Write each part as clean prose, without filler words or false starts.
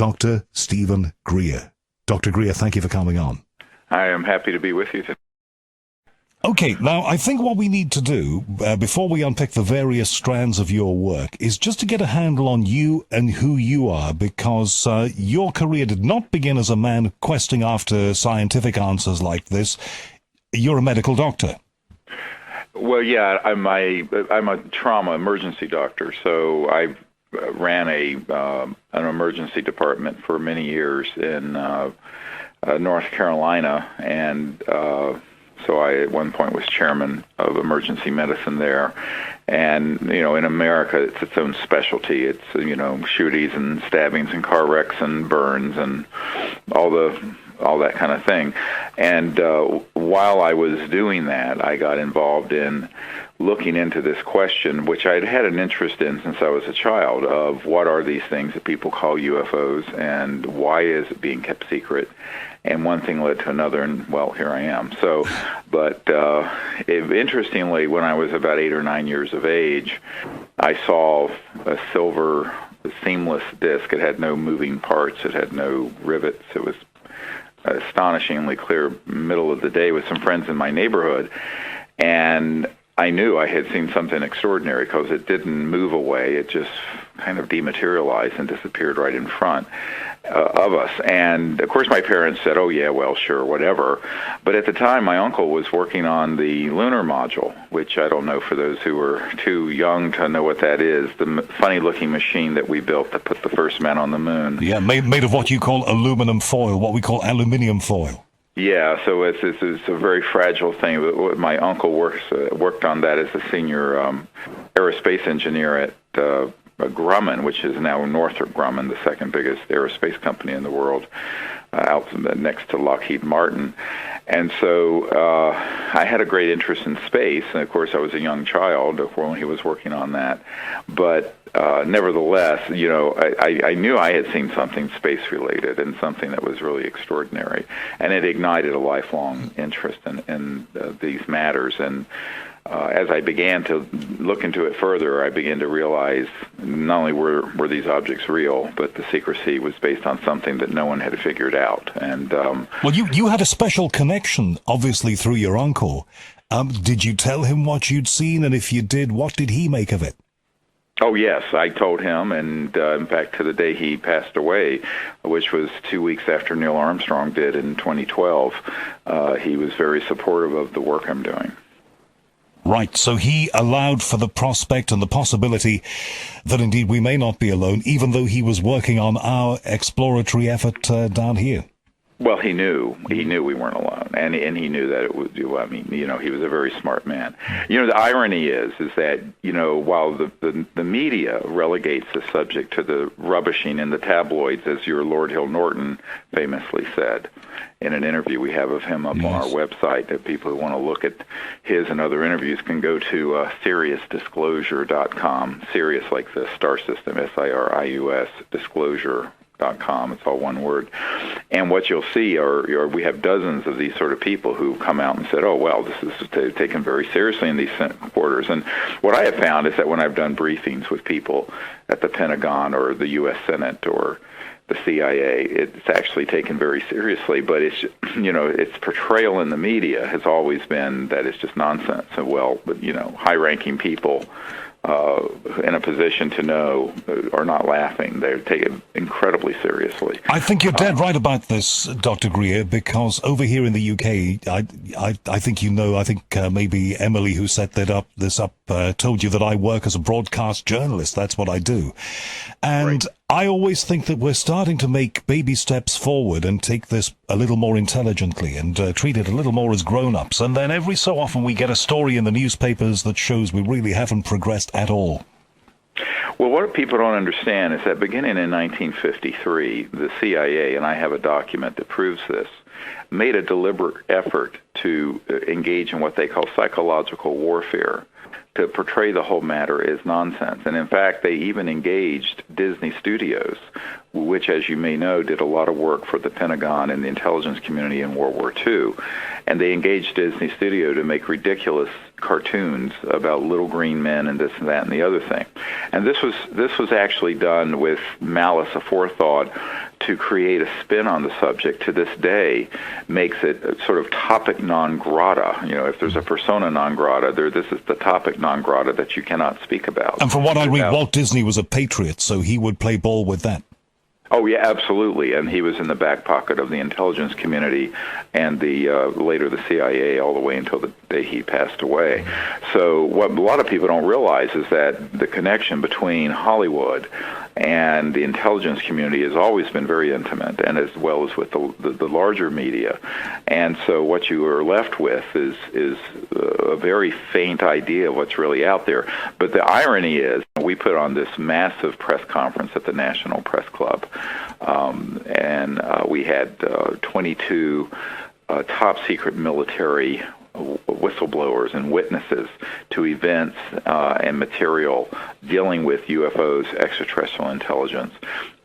Dr. Stephen Greer. Dr. Greer, thank you for coming on. I am happy to be with you today. Okay, now I think what we need to do, before we unpick the various strands of your work, is just to get a handle on you and who you are, because your career did not begin as a man questing after scientific answers like this. You're a medical doctor. Well, yeah, I'm a trauma emergency doctor, so I ran an emergency department for many years in North Carolina, and so I, at one point, was chairman of emergency medicine there. And, in America, it's its own specialty. It's, shootings and stabbings and car wrecks and burns and all that kind of thing. And while I was doing that, I got involved in looking into this question, which I'd had an interest in since I was a child, of what are these things that people call UFOs and why is it being kept secret? And one thing led to another, and, well, here I am. So, but interestingly, when I was about 8 or 9 years of age, I saw a silver seamless disc. It had no moving parts. It had no rivets. It was astonishingly clear, middle of the day, with some friends in my neighborhood. And I knew I had seen something extraordinary because it didn't move away. It just kind of dematerialized and disappeared right in front of us. And, of course, my parents said, oh, yeah, well, sure, whatever. But at the time, my uncle was working on the lunar module, which I don't know, for those who are too young to know what that is, the funny-looking machine that we built that put the first man on the moon. Yeah, made of what you call aluminum foil, what we call aluminium foil. Yeah, so it's a very fragile thing. My uncle worked on that as a senior aerospace engineer at Grumman, which is now Northrop Grumman, the second biggest aerospace company in the world, out next to Lockheed Martin. And so I had a great interest in space, and of course I was a young child when he was working on that. But nevertheless, I knew I had seen something space-related and something that was really extraordinary, and it ignited a lifelong interest in these matters. And as I began to look into it further, I began to realize not only were these objects real, but the secrecy was based on something that no one had figured out. And well, you had a special connection, obviously, through your uncle. Did you tell him what you'd seen, and if you did, what did he make of it? Oh, yes, I told him, and in fact, to the day he passed away, which was 2 weeks after Neil Armstrong did in 2012, he was very supportive of the work I'm doing. Right, so he allowed for the prospect and the possibility that indeed we may not be alone, even though he was working on our exploratory effort down here. Well, he knew we weren't alone, and he knew that it was. I mean, he was a very smart man. The irony is that while the media relegates the subject to the rubbishing in the tabloids, as your Lord Hill Norton famously said in an interview we have of him up on our website, that people who want to look at his and other interviews can go to SiriusDisclosure.com. Sirius like the star system, SIRIUS, disclosure.com. It's all one word. And what you'll see are we have dozens of these sort of people who come out and said, oh, well, this is taken very seriously in these quarters. And what I have found is that when I've done briefings with people at the Pentagon or the U.S. Senate or the CIA, it's actually taken very seriously, but it's, its portrayal in the media has always been that it's just nonsense. And but high-ranking people in a position to know are not laughing. They take it incredibly seriously. I think you're dead right about this, Dr. Greer, because over here in the UK, I think I think maybe Emily, who set this up, told you that I work as a broadcast journalist. That's what I do. And right. I always think that we're starting to make baby steps forward and take this a little more intelligently and treat it a little more as grown-ups. And then every so often we get a story in the newspapers that shows we really haven't progressed at all. Well, what people don't understand is that beginning in 1953, the CIA, and I have a document that proves this, made a deliberate effort to engage in what they call psychological warfare, to portray the whole matter as nonsense. And in fact, they even engaged Disney Studios, which, as you may know, did a lot of work for the Pentagon and the intelligence community in World War II. And they engaged Disney Studio to make ridiculous cartoons about little green men and this and that and the other thing. And this was actually done with malice aforethought to create a spin on the subject to this day makes it a sort of topic non grata. If there's a persona non grata, this is the topic non grata that you cannot speak about. And from what I read, Walt Disney was a patriot, so he would play ball with that. Oh, yeah, absolutely. And he was in the back pocket of the intelligence community and later the CIA all the way until the day he passed away. So what a lot of people don't realize is that the connection between Hollywood and the intelligence community has always been very intimate, and as well as with the larger media. And so what you are left with is a very faint idea of what's really out there. But the irony is, we put on this massive press conference at the National Press Club, and we had 22 top secret military whistleblowers and witnesses to events and material dealing with UFOs, extraterrestrial intelligence.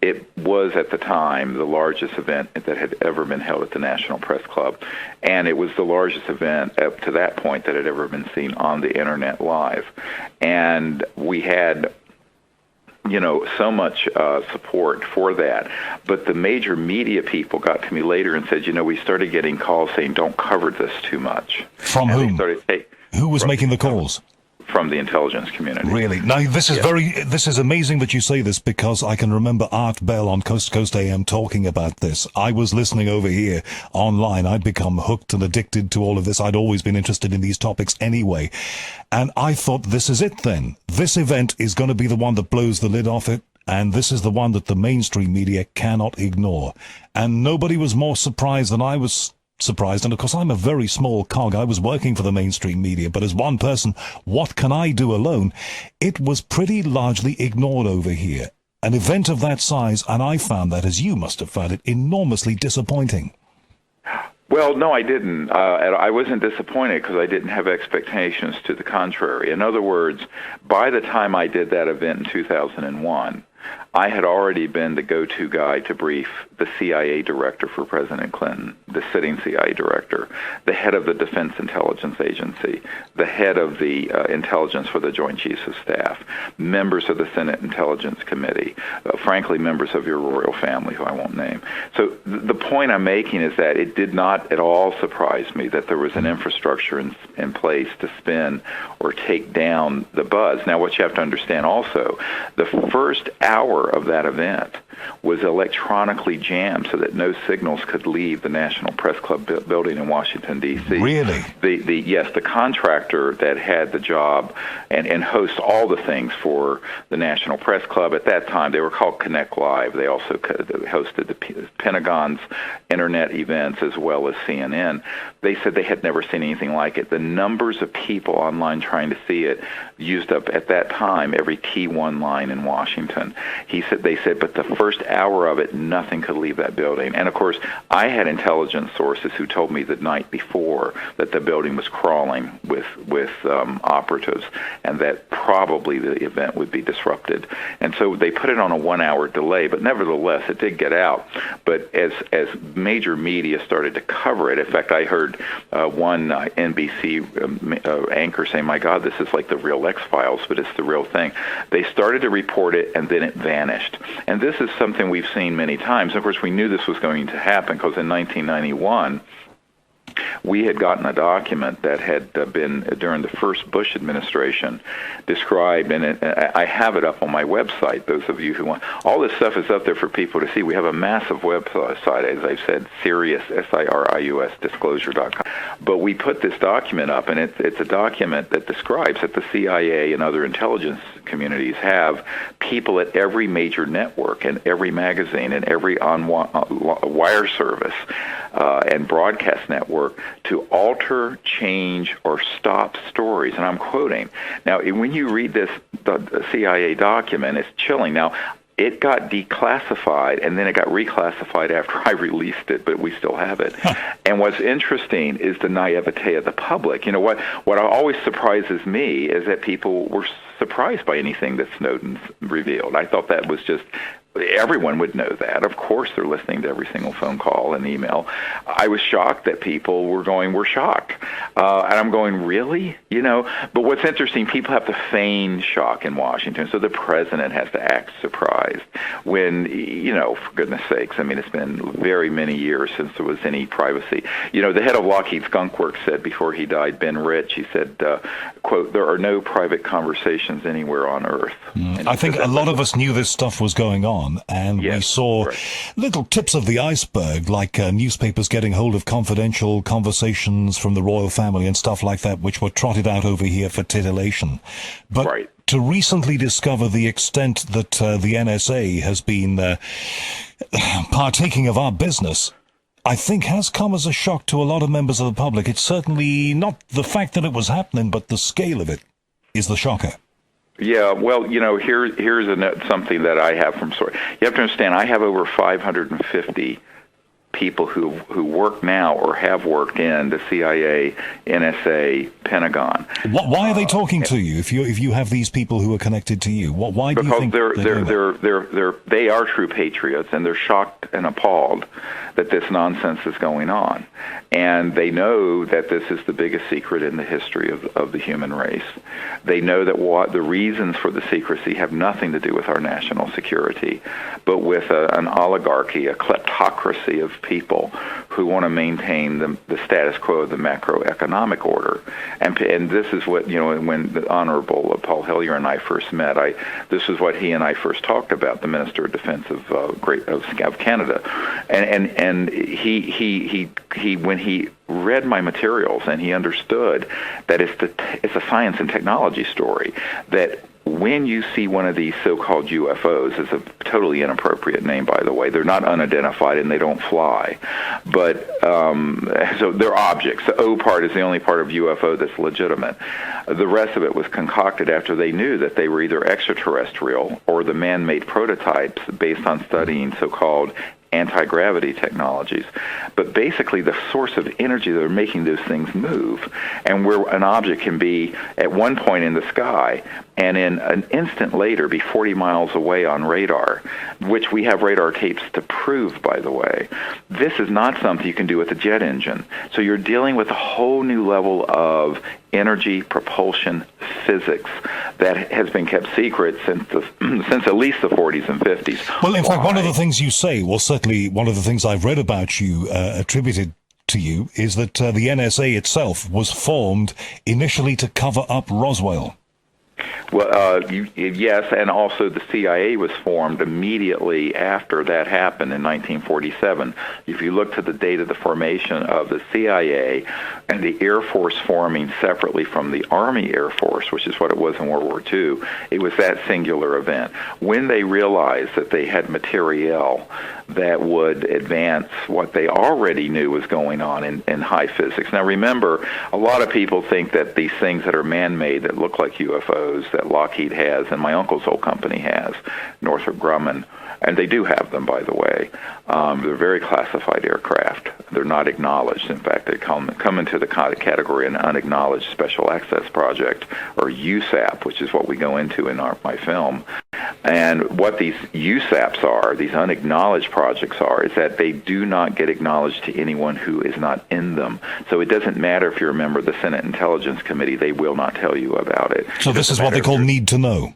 It was, at the time, the largest event that had ever been held at the National Press Club, and it was the largest event up to that point that had ever been seen on the Internet live. And we had so much support for that. But the major media people got to me later and said, we started getting calls saying, don't cover this too much. From whom? Who was making the calls? From the intelligence community. Really? Now, this is amazing that you say this, because I can remember Art Bell on Coast to Coast AM talking about this. I was listening over here online. I'd become hooked and addicted to all of this. I'd always been interested in these topics anyway. And I thought, this is it then. This event is going to be the one that blows the lid off it. And this is the one that the mainstream media cannot ignore. And nobody was more surprised than I was surprised. And of course, I'm a very small cog. I was working for the mainstream media, but as one person, what can I do alone? It was pretty largely ignored over here. An event of that size, and I found that, as you must have found it, enormously disappointing. Well, no, I didn't. I wasn't disappointed because I didn't have expectations to the contrary. In other words, by the time I did that event in 2001, I had already been the go-to guy to brief the CIA director for President Clinton, the sitting CIA director, the head of the Defense Intelligence Agency, the head of the intelligence for the Joint Chiefs of Staff, members of the Senate Intelligence Committee, frankly, members of your royal family, who I won't name. So the point I'm making is that it did not at all surprise me that there was an infrastructure in place to spin or take down the buzz. Now, what you have to understand also, the first hour of that event was electronically jammed so that no signals could leave the National Press Club building in Washington, D.C. Really? Yes, the contractor that had the job and host all the things for the National Press Club at that time, they were called Connect Live. They also hosted the Pentagon's internet events as well as CNN. They said they had never seen anything like it. The numbers of people online trying to see it used up at that time every T1 line in Washington. They said, but the first hour of it, nothing could leave that building. And of course, I had intelligence sources who told me the night before that the building was crawling with operatives, and that probably the event would be disrupted. And so they put it on a 1-hour delay, but nevertheless, it did get out. But as major media started to cover it, in fact, I heard one NBC anchor say, "My God, this is like the real X-Files, but it's the real thing." They started to report it, and then it vanished. And this is something we've seen many times. Of course, we knew this was going to happen because in 1991, we had gotten a document that had been, during the first Bush administration, described, and I have it up on my website, those of you who want. All this stuff is up there for people to see. We have a massive website, as I've said, Sirius, SIRIUS, disclosure.com. But we put this document up, and it's a document that describes that the CIA and other intelligence communities have people at every major network and every magazine and every wire service and broadcast network to alter, change, or stop stories. And I'm quoting. Now, when you read the CIA document, it's chilling. Now, it got declassified, and then it got reclassified after I released it, but we still have it. And what's interesting is the naivete of the public. You know, what always surprises me is that people were surprised by anything that Snowden's revealed. I thought that was just everyone would know that. Of course, they're listening to every single phone call and email. I was shocked that people we're shocked. And I'm going, really? But what's interesting, people have to feign shock in Washington. So the president has to act surprised when, for goodness sakes, it's been very many years since there was any privacy. The head of Lockheed Skunk Works said before he died, Ben Rich, he said, quote, "There are no private conversations anywhere on Earth." I think a lot of us knew this stuff was going on, and we saw little tips of the iceberg, like newspapers getting hold of confidential conversations from the royal family and stuff like that, which were trotted out over here for titillation. But to recently discover the extent that the NSA has been partaking of our business, I think has come as a shock to a lot of members of the public. It's certainly not the fact that it was happening, but the scale of it is the shocker. Yeah, well, here's something that I have from source. You have to understand, I have over 550 people who work now or have worked in the CIA, NSA, Pentagon. Why are they talking to you? If you have these people who are connected to you, why do you think they are true patriots, and they're shocked and appalled that this nonsense is going on, and they know that this is the biggest secret in the history of the human race. They know that the reasons for the secrecy have nothing to do with our national security, but with an oligarchy, a kleptocracy of people who want to maintain the status quo of the macroeconomic order. And this is what, when the Honorable Paul Hellyer and I first met, this is what he and I first talked about, the Minister of Defense of Canada. And he when he read my materials and he understood that it's a science and technology story, that when you see one of these so-called UFOs, it's a totally inappropriate name, by the way. They're not unidentified and they don't fly. But so they're objects. The O part is the only part of UFO that's legitimate. The rest of it was concocted after they knew that they were either extraterrestrial or the man-made prototypes based on studying so-called anti-gravity technologies. But basically the source of energy that are making those things move, and where an object can be at one point in the sky and in an instant later be 40 miles away on radar, which we have radar tapes to prove, by the way. This is not something you can do with a jet engine. So you're dealing with a whole new level of energy, propulsion, physics that has been kept secret since at least the 40s and 50s. Well, in fact, one of the things you say, well, certainly one of the things I've read about you attributed to you, is that the NSA itself was formed initially to cover up Roswell. Well, yes, and also the CIA was formed immediately after that happened in 1947. If you look to the date of the formation of the CIA and the Air Force forming separately from the Army Air Force, which is what it was in World War II, it was that singular event. When they realized that they had materiel that would advance what they already knew was going on in high physics. Now remember, a lot of people think that these things that are man-made that look like UFOs that Lockheed has and my uncle's old company has, Northrop Grumman, and they do have them, by the way. They're very classified aircraft. They're not acknowledged. In fact, they come into the category of an unacknowledged special access project, or USAP, which is what we go into in my film. And what these USAPs are, these unacknowledged projects are, is that they do not get acknowledged to anyone who is not in them. So it doesn't matter if you're a member of the Senate Intelligence Committee, they will not tell you about it. So this is what they call need to know.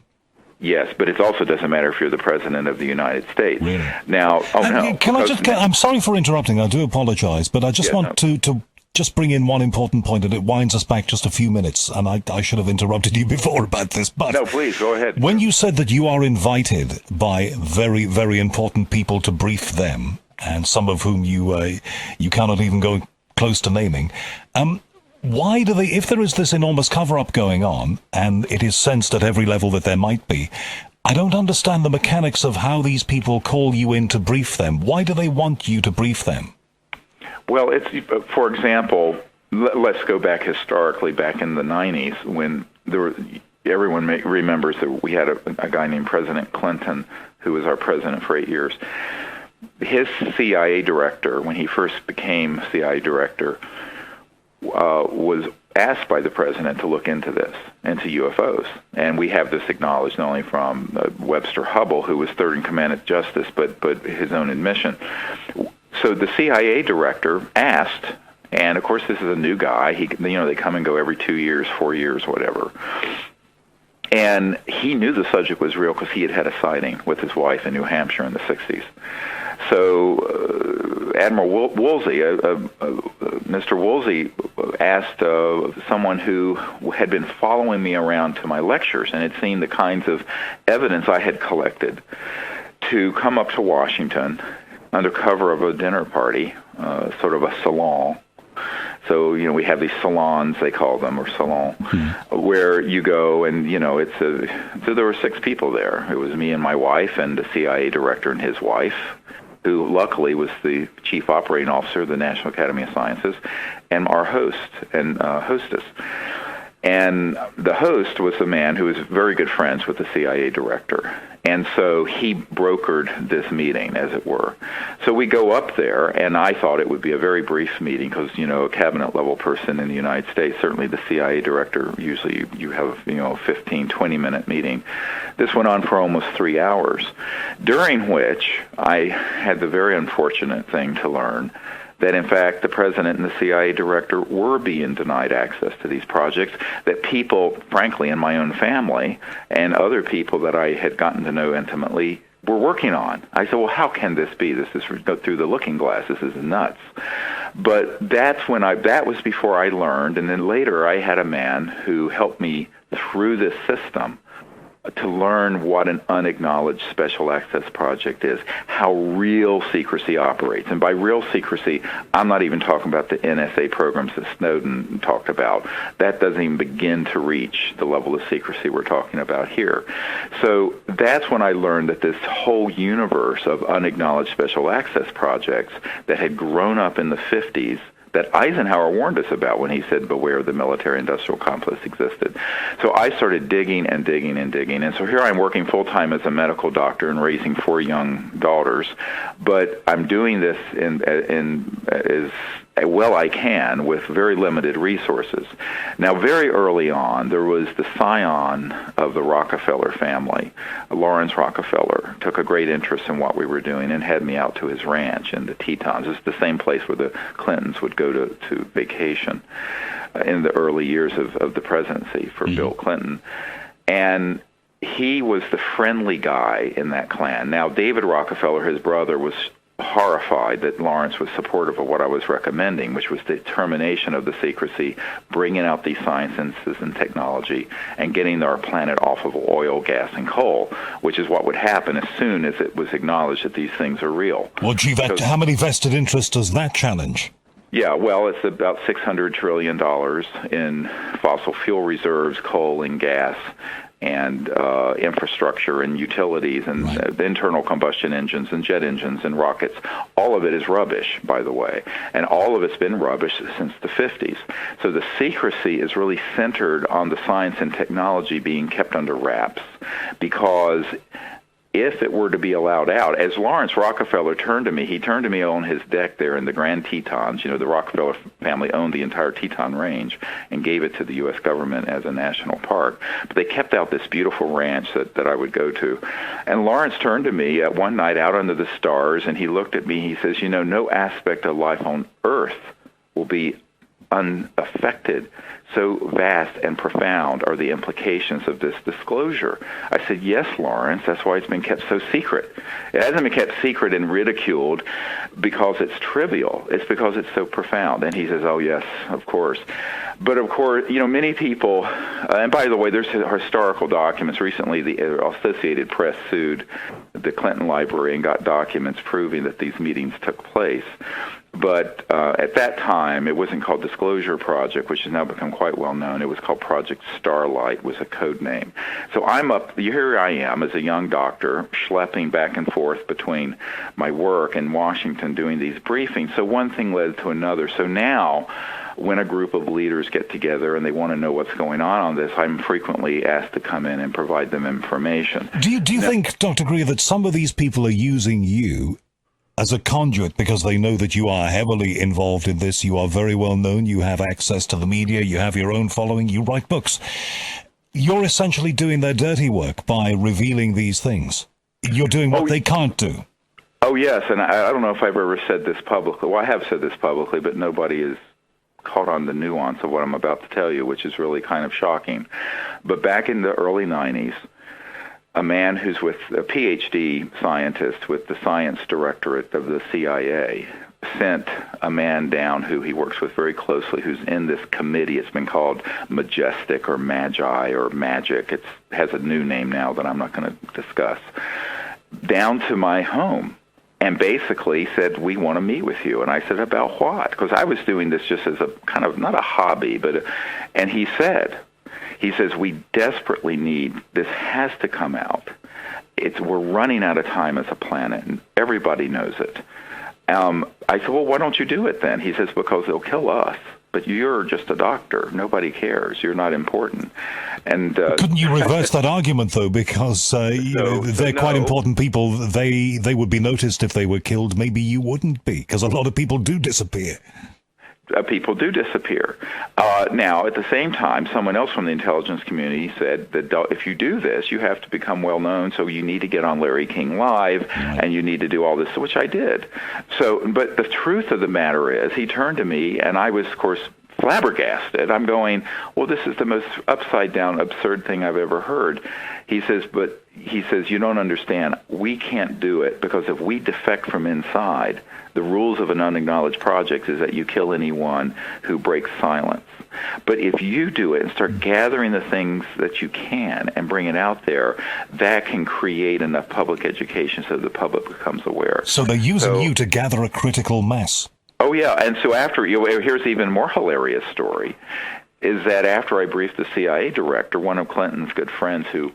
Yes, but it also doesn't matter if you're the President of the United States. Really? Now, I'm sorry for interrupting, I do apologize, but I just want to just bring in one important point, and it winds us back just a few minutes, and I should have interrupted you before about this, but... No, please, go ahead. When you said that you are invited by very, very important people to brief them, and some of whom you cannot even go close to naming, why do they, if there is this enormous cover-up going on, and it is sensed at every level that there might be, I don't understand the mechanics of how these people call you in to brief them. Why do they want you to brief them? Well, it's, for example, let's go back historically, back in the 90s, when everyone remembers that we had a guy named President Clinton, who was our president for 8 years. His CIA director, when he first became CIA director, was asked by the president to look into this, into UFOs. And we have this acknowledged not only from Webster Hubbell, who was third in command at Justice, but his own admission. So the CIA director asked, and of course this is a new guy. They come and go every 2 years, 4 years, whatever. And he knew the subject was real because he had had a sighting with his wife in New Hampshire in the 60s. So Admiral Woolsey, Mr. Woolsey asked someone who had been following me around to my lectures and had seen the kinds of evidence I had collected to come up to Washington under cover of a dinner party, sort of a salon. So, we have these salons, they call them, or salon, where you go and, so there were 6 people there. It was me and my wife and the CIA director and his wife, who luckily was the chief operating officer of the National Academy of Sciences, and our host and hostess. And the host was a man who was very good friends with the CIA director. And so he brokered this meeting, as it were. So we go up there, and I thought it would be a very brief meeting because, a cabinet-level person in the United States, certainly the CIA director, usually you have, a 15, 20-minute meeting. This went on for almost 3 hours, during which I had the very unfortunate thing to learn that, in fact, the president and the CIA director were being denied access to these projects, that people, frankly, in my own family and other people that I had gotten to know intimately were working on. I said, well, how can this be? This is through the looking glass. This is nuts. But that was before I learned, and then later I had a man who helped me through this system to learn what an unacknowledged special access project is, how real secrecy operates. And by real secrecy, I'm not even talking about the NSA programs that Snowden talked about. That doesn't even begin to reach the level of secrecy we're talking about here. So that's when I learned that this whole universe of unacknowledged special access projects that had grown up in the 50s, that Eisenhower warned us about when he said, beware, the military-industrial complex existed. So I started digging and digging and digging. And so here I'm working full-time as a medical doctor and raising 4 young daughters. But I'm doing this as well I can with very limited resources. Now, very early on, there was the scion of the Rockefeller family. Lawrence Rockefeller took a great interest in what we were doing and had me out to his ranch in the Tetons. It's the same place where the Clintons would go to vacation in the early years of the presidency for Bill Clinton. And he was the friendly guy in that clan. Now, David Rockefeller, his brother, was horrified that Lawrence was supportive of what I was recommending, which was the termination of the secrecy, bringing out these sciences and technology, and getting our planet off of oil, gas, and coal, which is what would happen as soon as it was acknowledged that these things are real. Well, gee, how many vested interests does that challenge? Yeah, well, it's about $600 trillion in fossil fuel reserves, coal and gas, and infrastructure and utilities and internal combustion engines and jet engines and rockets. All of it is rubbish, by the way, and all of it's been rubbish since the 50s. So the secrecy is really centered on the science and technology being kept under wraps, because if it were to be allowed out, as Lawrence Rockefeller turned to me, he turned to me on his deck there in the Grand Tetons. The Rockefeller family owned the entire Teton Range and gave it to the U.S. government as a national park. But they kept out this beautiful ranch that I would go to. And Lawrence turned to me one night out under the stars, and he looked at me. He says, no aspect of life on Earth will be unaffected. So vast and profound are the implications of this disclosure. I said, yes, Lawrence, that's why it's been kept so secret. It hasn't been kept secret and ridiculed because it's trivial. It's because it's so profound. And he says, oh, yes, of course. But, of course, many people, and by the way, there's historical documents. Recently, the Associated Press sued the Clinton Library and got documents proving that these meetings took place. But at that time, it wasn't called Disclosure Project, which has now become quite well known. It was called Project Starlight, was a code name. So here I am as a young doctor, schlepping back and forth between my work in Washington doing these briefings. So one thing led to another. So now, when a group of leaders get together and they want to know what's going on this, I'm frequently asked to come in and provide them information. Do you think, Dr. Greer, that some of these people are using you as a conduit, because they know that you are heavily involved in this. You are very well known. You have access to the media. You have your own following. You write books. You're essentially doing their dirty work by revealing these things. You're doing what they can't do. Oh, yes, and I don't know if I've ever said this publicly. Well, I have said this publicly, but nobody is caught on the nuance of what I'm about to tell you, which is really kind of shocking. But back in the early 90s, a man who's with a PhD scientist with the science directorate of the CIA sent a man down who he works with very closely, who's in this committee. It's been called Majestic or Magi or Magic. It has a new name now that I'm not going to discuss. Down to my home. And basically said, we want to meet with you. And I said, about what? Because I was doing this just as a kind of, not a hobby, but, and he says, we desperately need, this has to come out. We're running out of time as a planet, and everybody knows it. I said, well, why don't you do it then? He says, because they'll kill us. But you're just a doctor. Nobody cares. You're not important. And couldn't you reverse that argument, though? Because they're quite important people. They would be noticed if they were killed. Maybe you wouldn't be, because a lot of people do disappear. People do disappear. Now, at the same time, someone else from the intelligence community said that if you do this, you have to become well-known, so you need to get on Larry King Live, and you need to do all this, which I did. But the truth of the matter is, he turned to me, and I was, of course, flabbergasted. I'm going, well, this is the most upside-down, absurd thing I've ever heard. He says, you don't understand. We can't do it, because if we defect from inside, the rules of an unacknowledged project is that you kill anyone who breaks silence. But if you do it and start gathering the things that you can and bring it out there, that can create enough public education so the public becomes aware. So they're using you to gather a critical mass. Oh, yeah. And so here's even more hilarious story, is that after I briefed the CIA director, one of Clinton's good friends who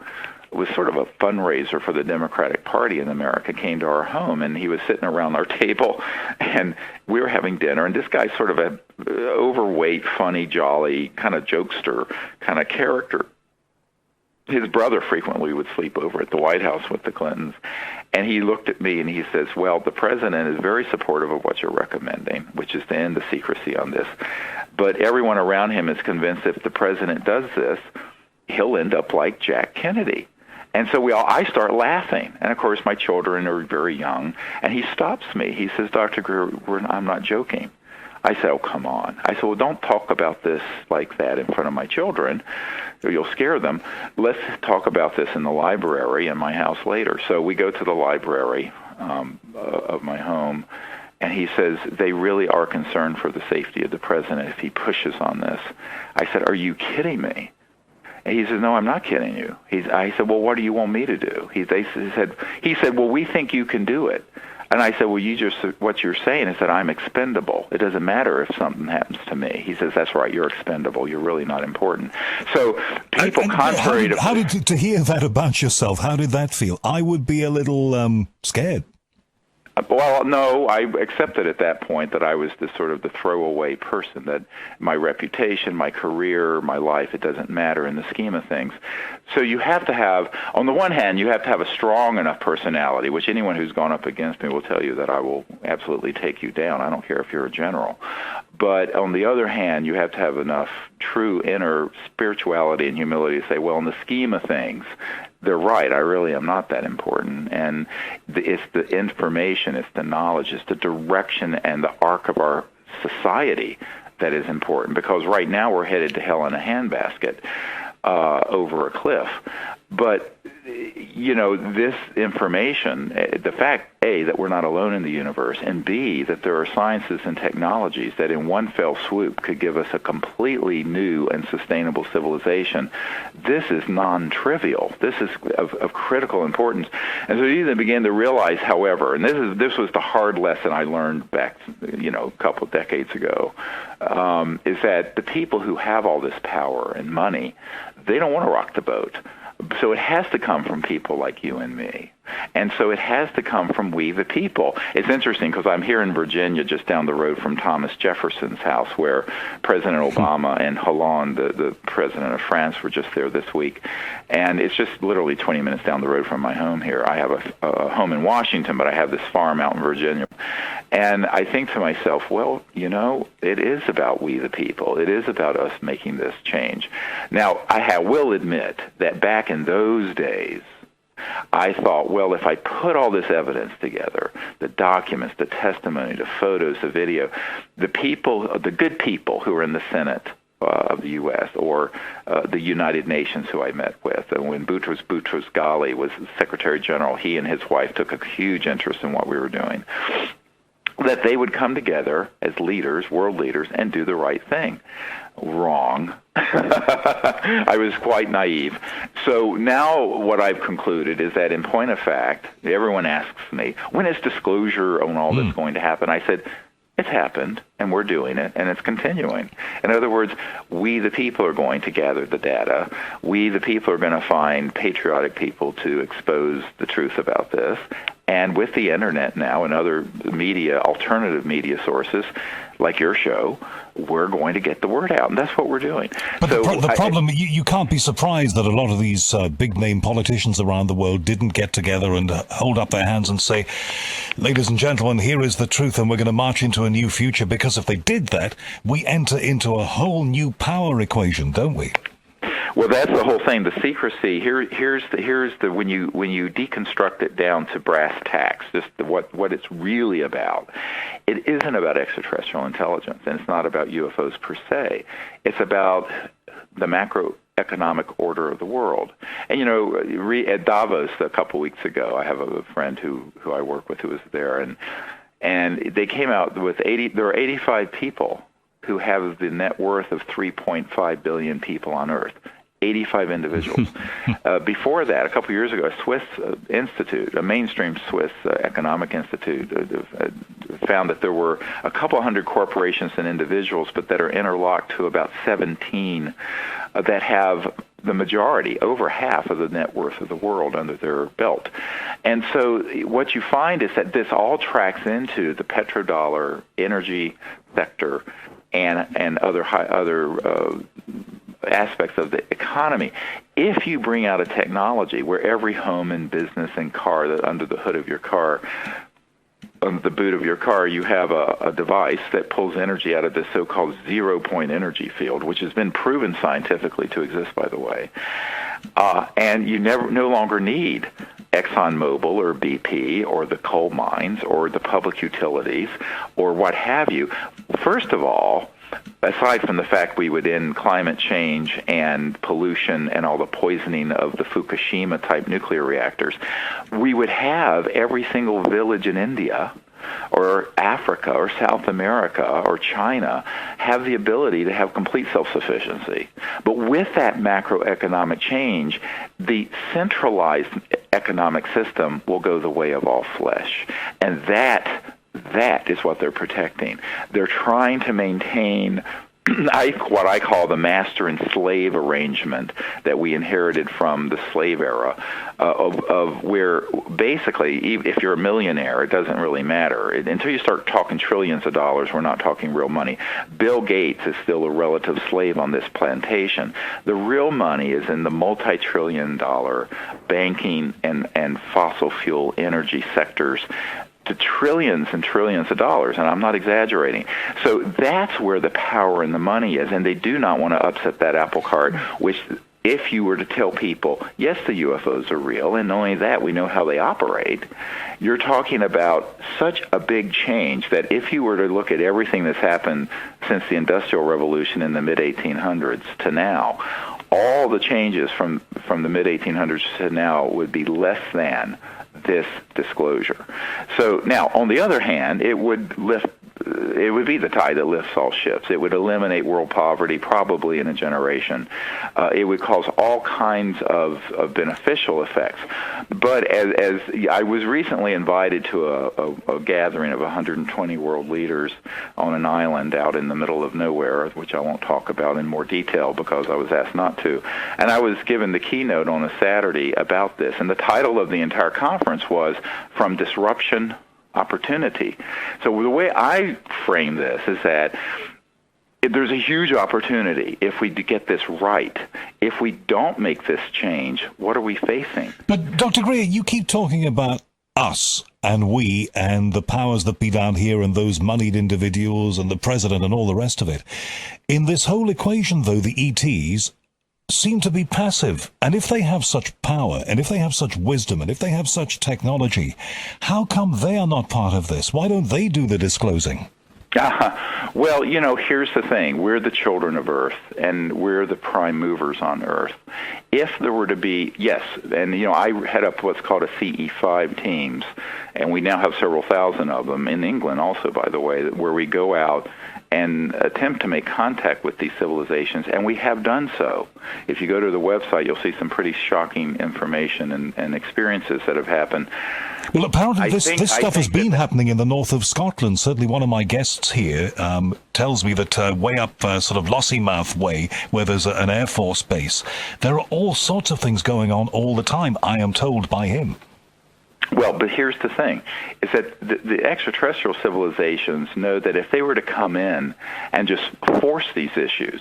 was sort of a fundraiser for the Democratic Party in America, came to our home, and he was sitting around our table, and we were having dinner, and this guy's sort of an overweight, funny, jolly, kind of jokester kind of character. His brother frequently would sleep over at the White House with the Clintons, and he looked at me and he says, well, the president is very supportive of what you're recommending, which is to end the secrecy on this, but everyone around him is convinced if the president does this, he'll end up like Jack Kennedy. And so I start laughing. And, of course, my children are very young. And he stops me. He says, Dr. Greer, I'm not joking. I said, oh, come on. I said, well, don't talk about this like that in front of my children, or you'll scare them. Let's talk about this in the library in my house later. So we go to the library of my home, and he says, they really are concerned for the safety of the president if he pushes on this. I said, are you kidding me? And he says, no, I'm not kidding you. I said, well, what do you want me to do? He said, well, we think you can do it. And I said, well, what you're saying is that I'm expendable. It doesn't matter if something happens to me. He says, that's right, you're expendable. You're really not important. So people, contrary to... How did to hear that about yourself, how did that feel? I would be a little scared. Well, no, I accepted at that point that I was the throwaway person, that my reputation, my career, my life, it doesn't matter in the scheme of things. So you have to have, on the one hand, you have to have a strong enough personality, which anyone who's gone up against me will tell you that I will absolutely take you down. I don't care if you're a general. But on the other hand, you have to have enough true inner spirituality and humility to say, well, in the scheme of things, they're right. I really am not that important. And it's the information, it's the knowledge, it's the direction and the arc of our society that is important. Because right now we're headed to hell in a handbasket over a cliff. But, this information, the fact, A, that we're not alone in the universe, and B, that there are sciences and technologies that in one fell swoop could give us a completely new and sustainable civilization, this is non-trivial. This is of critical importance. And so you then begin to realize, however, and this was the hard lesson I learned back, a couple of decades ago, is that the people who have all this power and money, they don't want to rock the boat. So it has to come from people like you and me. And so it has to come from we the people. It's interesting because I'm here in Virginia, just down the road from Thomas Jefferson's house, where President Obama and Hollande, the president of France, were just there this week. And it's just literally 20 minutes down the road from my home here. I have a home in Washington, but I have this farm out in Virginia. And I think to myself, well, it is about we the people. It is about us making this change. Now, I will admit that back in those days, I thought, well, if I put all this evidence together, the documents, the testimony, the photos, the video, the good people who are in the Senate of the U.S. or the United Nations who I met with, and when Boutros Ghali was Secretary General, he and his wife took a huge interest in what we were doing, that they would come together as leaders, world leaders, and do the right thing. Wrong. I was quite naive. So now what I've concluded is that in point of fact, everyone asks me, when is disclosure on all this going to happen? I said, it's happened, and we're doing it, and it's continuing. In other words, we the people are going to gather the data. We the people are going to find patriotic people to expose the truth about this. And with the internet now and other media, alternative media sources, like your show, we're going to get the word out, and that's what we're doing. But so the problem, you can't be surprised that a lot of these big-name politicians around the world didn't get together and hold up their hands and say, ladies and gentlemen, here is the truth, and we're going to march into a new future, because if they did that, we enter into a whole new power equation, don't we? Well, that's the whole thing. The secrecy. Here's the when you deconstruct it down to brass tacks, just what it's really about. It isn't about extraterrestrial intelligence, and it's not about UFOs per se. It's about the macroeconomic order of the world. And at Davos a couple weeks ago, I have a friend who I work with who was there, and they came out with 80. There are 85 people who have the net worth of 3.5 billion people on Earth. 85 individuals. Before that, a couple of years ago, a Swiss institute, a mainstream Swiss economic institute, found that there were a couple hundred corporations and individuals, but that are interlocked to about 17 that have the majority, over half of the net worth of the world under their belt. And so what you find is that this all tracks into the petrodollar energy sector and other aspects of the economy. If you bring out a technology where every home and business and car, that under the hood of your car, under the boot of your car, you have a device that pulls energy out of this so-called zero-point energy field, which has been proven scientifically to exist, by the way, and you no longer need ExxonMobil or BP or the coal mines or the public utilities or what have you. First of all, aside from the fact we would end climate change and pollution and all the poisoning of the Fukushima-type nuclear reactors, we would have every single village in India or Africa or South America or China have the ability to have complete self-sufficiency. But with that macroeconomic change, the centralized economic system will go the way of all flesh. And that is what they're protecting. They're trying to maintain what I call the master and slave arrangement that we inherited from the slave era, of where basically, if you're a millionaire, it doesn't really matter. Until you start talking trillions of dollars, we're not talking real money. Bill Gates is still a relative slave on this plantation. The real money is in the multi-trillion-dollar banking and fossil fuel energy sectors, to trillions and trillions of dollars, and I'm not exaggerating. So that's where the power and the money is, and they do not want to upset that apple cart, which if you were to tell people, yes, the UFOs are real, and not only that, we know how they operate, you're talking about such a big change that if you were to look at everything that's happened since the Industrial Revolution in the mid-1800s to now, all the changes from the mid-1800s to now would be less than this disclosure. So now, on the other hand, it would lift it would be the tide that lifts all ships. It would eliminate world poverty probably in a generation. It would cause all kinds of beneficial effects. But as I was recently invited to a gathering of 120 world leaders on an island out in the middle of nowhere, which I won't talk about in more detail because I was asked not to. And I was given the keynote on a Saturday about this. And the title of the entire conference was From Disruption Opportunity. So the way I frame this is that there's a huge opportunity if we get this right. If we don't make this change, what are we facing? But Dr. Greer, you keep talking about us and we and the powers that be down here and those moneyed individuals and the president and all the rest of it. In this whole equation, though, the ETs seem to be passive. And if they have such power, and if they have such wisdom, and if they have such technology, how come they are not part of this? Why don't they do the disclosing? Well, here's the thing. We're the children of Earth, and we're the prime movers on Earth. If there were to be, yes, and, I head up what's called a CE5 teams, and we now have several thousand of them in England also, by the way, where we go out and attempt to make contact with these civilizations, and we have done so. If you go to the website, you'll see some pretty shocking information and experiences that have happened. Well, apparently this stuff has been happening in the north of Scotland. Certainly one of my guests here tells me that way up sort of Lossiemouth way, where there's an Air Force base, there are all sorts of things going on all the time, I am told by him. Well, but here's the thing, is that the extraterrestrial civilizations know that if they were to come in and just force these issues,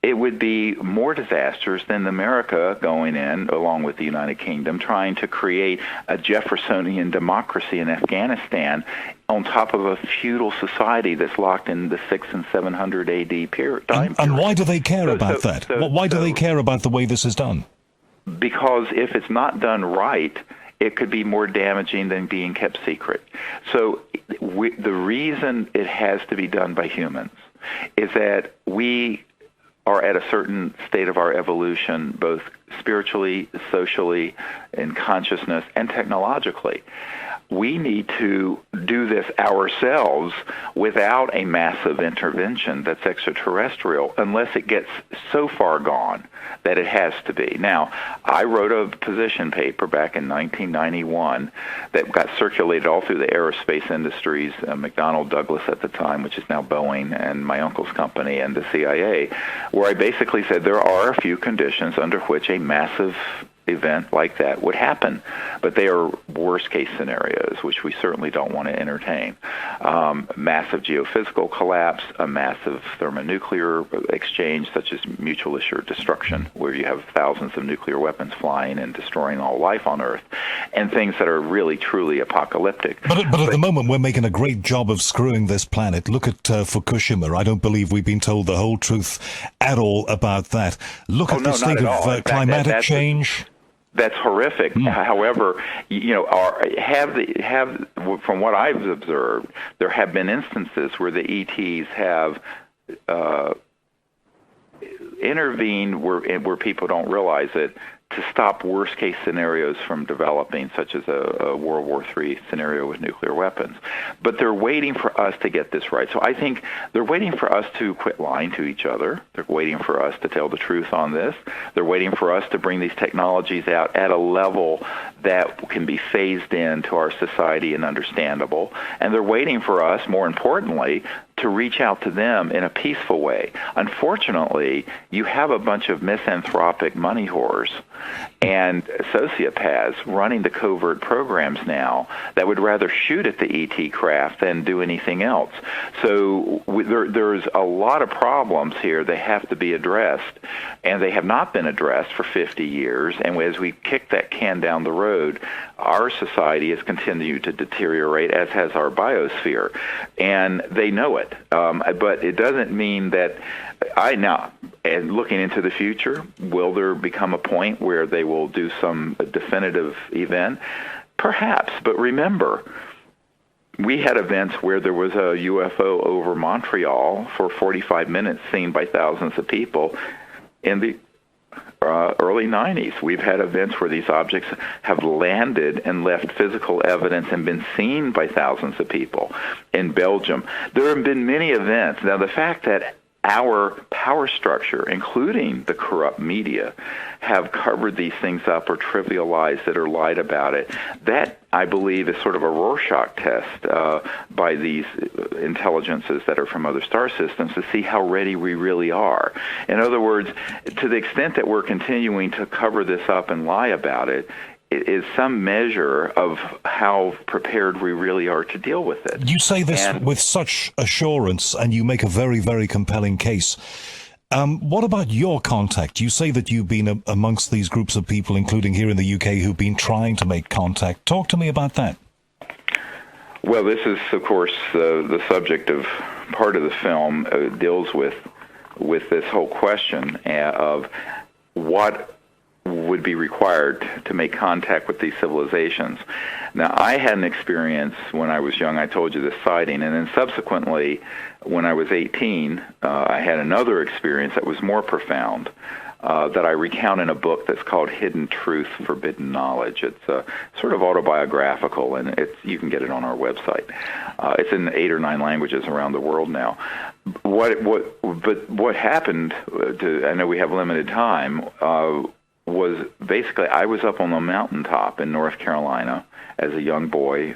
it would be more disastrous than America going in, along with the United Kingdom, trying to create a Jeffersonian democracy in Afghanistan on top of a feudal society that's locked in the 600 and 700 AD period. And why do they care about that? Why do they care about the way this is done? Because if it's not done right, it could be more damaging than being kept secret. So the reason it has to be done by humans is that we are at a certain state of our evolution, both spiritually, socially, in consciousness, and technologically. We need to do this ourselves without a massive intervention that's extraterrestrial, unless it gets so far gone that it has to be. Now, I wrote a position paper back in 1991 that got circulated all through the aerospace industries, McDonnell Douglas at the time, which is now Boeing, and my uncle's company, and the CIA, where I basically said there are a few conditions under which a massive event like that would happen, but they are worst-case scenarios, which we certainly don't want to entertain. Massive geophysical collapse, a massive thermonuclear exchange, such as mutual assured destruction, where you have thousands of nuclear weapons flying and destroying all life on Earth, and things that are really, truly apocalyptic. But at the moment, we're making a great job of screwing this planet. Look at Fukushima. I don't believe we've been told the whole truth at all about that. Look at the state of climatic change. That's horrific. However, from what I've observed, there have been instances where the ETs have intervened where people don't realize it, to stop worst-case scenarios from developing, such as a World War III scenario with nuclear weapons. But they're waiting for us to get this right. So I think they're waiting for us to quit lying to each other. They're waiting for us to tell the truth on this. They're waiting for us to bring these technologies out at a level that can be phased into our society and understandable. And they're waiting for us, more importantly, to reach out to them in a peaceful way. Unfortunately, you have a bunch of misanthropic money whores and sociopaths running the covert programs now that would rather shoot at the ET craft than do anything else. So there's a lot of problems here that have to be addressed, and they have not been addressed for 50 years. And as we kick that can down the road, our society has continued to deteriorate, as has our biosphere, and they know it. But it doesn't mean that and looking into the future, will there become a point where they will do some definitive event? Perhaps, but remember, we had events where there was a UFO over Montreal for 45 minutes seen by thousands of people in the early 90s. We've had events where these objects have landed and left physical evidence and been seen by thousands of people in Belgium. There have been many events. Now, the fact that our power structure, including the corrupt media, have covered these things up or trivialized it or lied about it, that, I believe, is sort of a Rorschach test by these intelligences that are from other star systems to see how ready we really are. In other words, to the extent that we're continuing to cover this up and lie about it, is some measure of how prepared we really are to deal with it. You say this with such assurance, and you make a very, very compelling case. What about your contact? You say that you've been amongst these groups of people, including here in the UK, who've been trying to make contact. Talk to me about that. Well, this is, of course, the subject of part of the film deals with this whole question of what would be required to make contact with these civilizations. Now, I had an experience when I was young. I told you this sighting, and then subsequently, when I was 18, I had another experience that was more profound that I recount in a book that's called Hidden Truth, Forbidden Knowledge. It's sort of autobiographical, and you can get it on our website. It's in 8 or 9 languages around the world now. But what happened, I know we have limited time, was basically I was up on the mountaintop in North Carolina as a young boy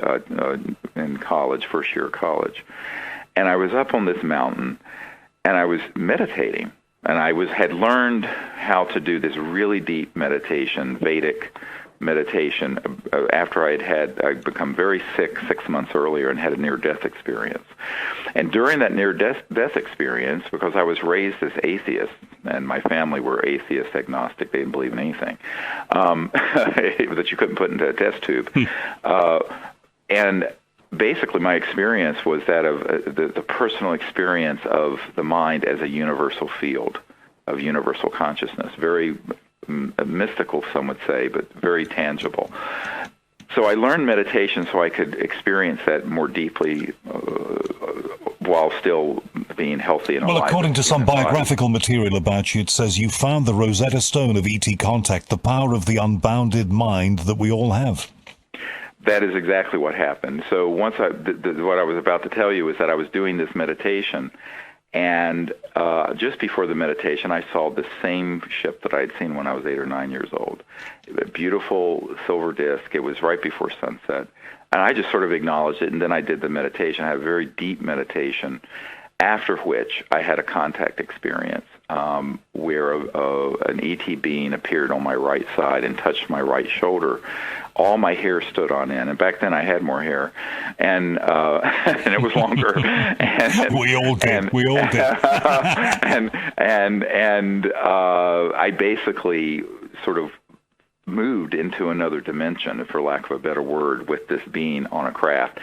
in college, first year of college. And I was up on this mountain, and I was meditating. And I had learned how to do this really deep meditation, Vedic meditation, after I'd become very sick 6 months earlier and had a near-death experience. And during that near-death experience, because I was raised as atheist, and my family were atheist, agnostic, they didn't believe in anything, that you couldn't put into a test tube. And basically my experience was that of the personal experience of the mind as a universal field of universal consciousness, very mystical, some would say, but very tangible. So I learned meditation so I could experience that more deeply while still being healthy and alive. Well, according to some biographical material about you, it says you found the Rosetta Stone of ET contact, the power of the unbounded mind that we all have. That is exactly what happened. So once what I was about to tell you is that I was doing this meditation, and just before the meditation, I saw the same ship that I'd seen when I was 8 or 9 years old. A beautiful silver disc. It was right before sunset. And I just sort of acknowledged it, and then I did the meditation. I had a very deep meditation, after which I had a contact experience where an ET being appeared on my right side and touched my right shoulder. All my hair stood on end, and back then I had more hair, and and it was longer. And, we all did. We all did. and I basically sort of moved into another dimension, for lack of a better word, with this being on a craft,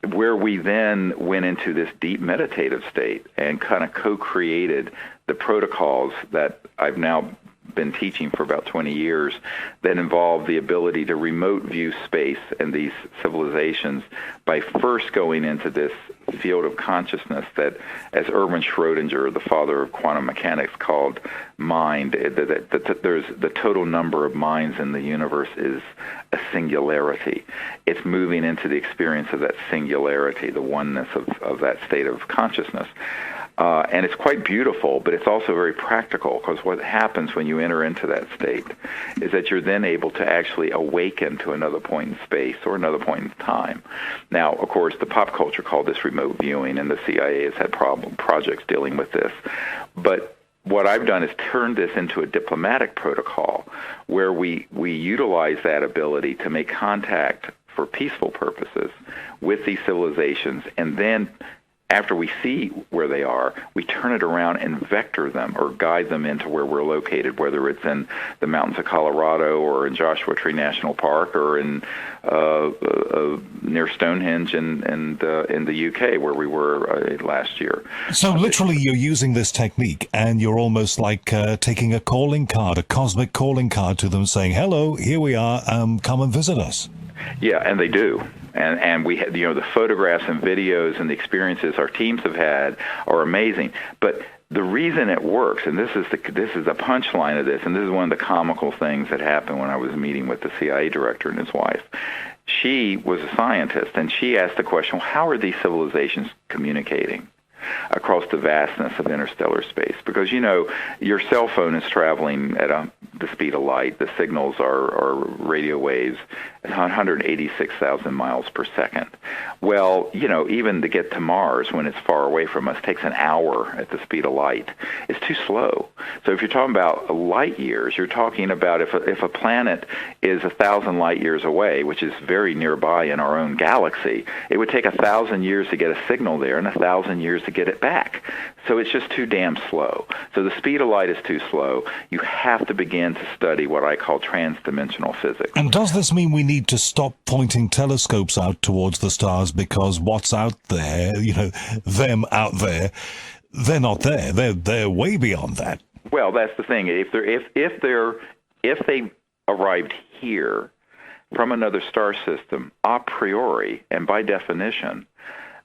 where we then went into this deep meditative state and kind of co-created the protocols that I've now been teaching for about 20 years that involve the ability to remote view space and these civilizations by first going into this field of consciousness that, as Erwin Schrödinger, the father of quantum mechanics, called mind, that there's the total number of minds in the universe is a singularity. It's moving into the experience of that singularity, the oneness of that state of consciousness. And it's quite beautiful, but it's also very practical, because what happens when you enter into that state is that you're then able to actually awaken to another point in space or another point in time. Now, of course, the pop culture called this remote viewing, and the CIA has had projects dealing with this. But what I've done is turn this into a diplomatic protocol where we utilize that ability to make contact for peaceful purposes with these civilizations, and then after we see where they are, we turn it around and vector them or guide them into where we're located, whether it's in the mountains of Colorado or in Joshua Tree National Park or in near Stonehenge in the UK, where we were last year. So literally you're using this technique, and you're almost like taking a calling card, a cosmic calling card to them, saying, hello, here we are, come and visit us. Yeah, and they do. And we had, the photographs and videos and the experiences our teams have had are amazing. But the reason it works, and this is the punchline of this, and this is one of the comical things that happened when I was meeting with the CIA director and his wife. She was a scientist, and she asked the question, well, how are these civilizations communicating across the vastness of interstellar space? Because, your cell phone is traveling at the speed of light. The signals are radio waves at 186,000 miles per second. Well, even to get to Mars when it's far away from us takes an hour at the speed of light. It's too slow. So if you're talking about light years, you're talking about if a planet is 1,000 light years away, which is very nearby in our own galaxy, it would take 1,000 years to get a signal there and 1,000 years to get it back. So it's just too damn slow. So the speed of light is too slow. You have to begin to study what I call transdimensional physics. And does this mean we need to stop pointing telescopes out towards the stars because what's out there, them out there, they're not there. They're way beyond that. Well, that's the thing. If they arrived here from another star system a priori and by definition,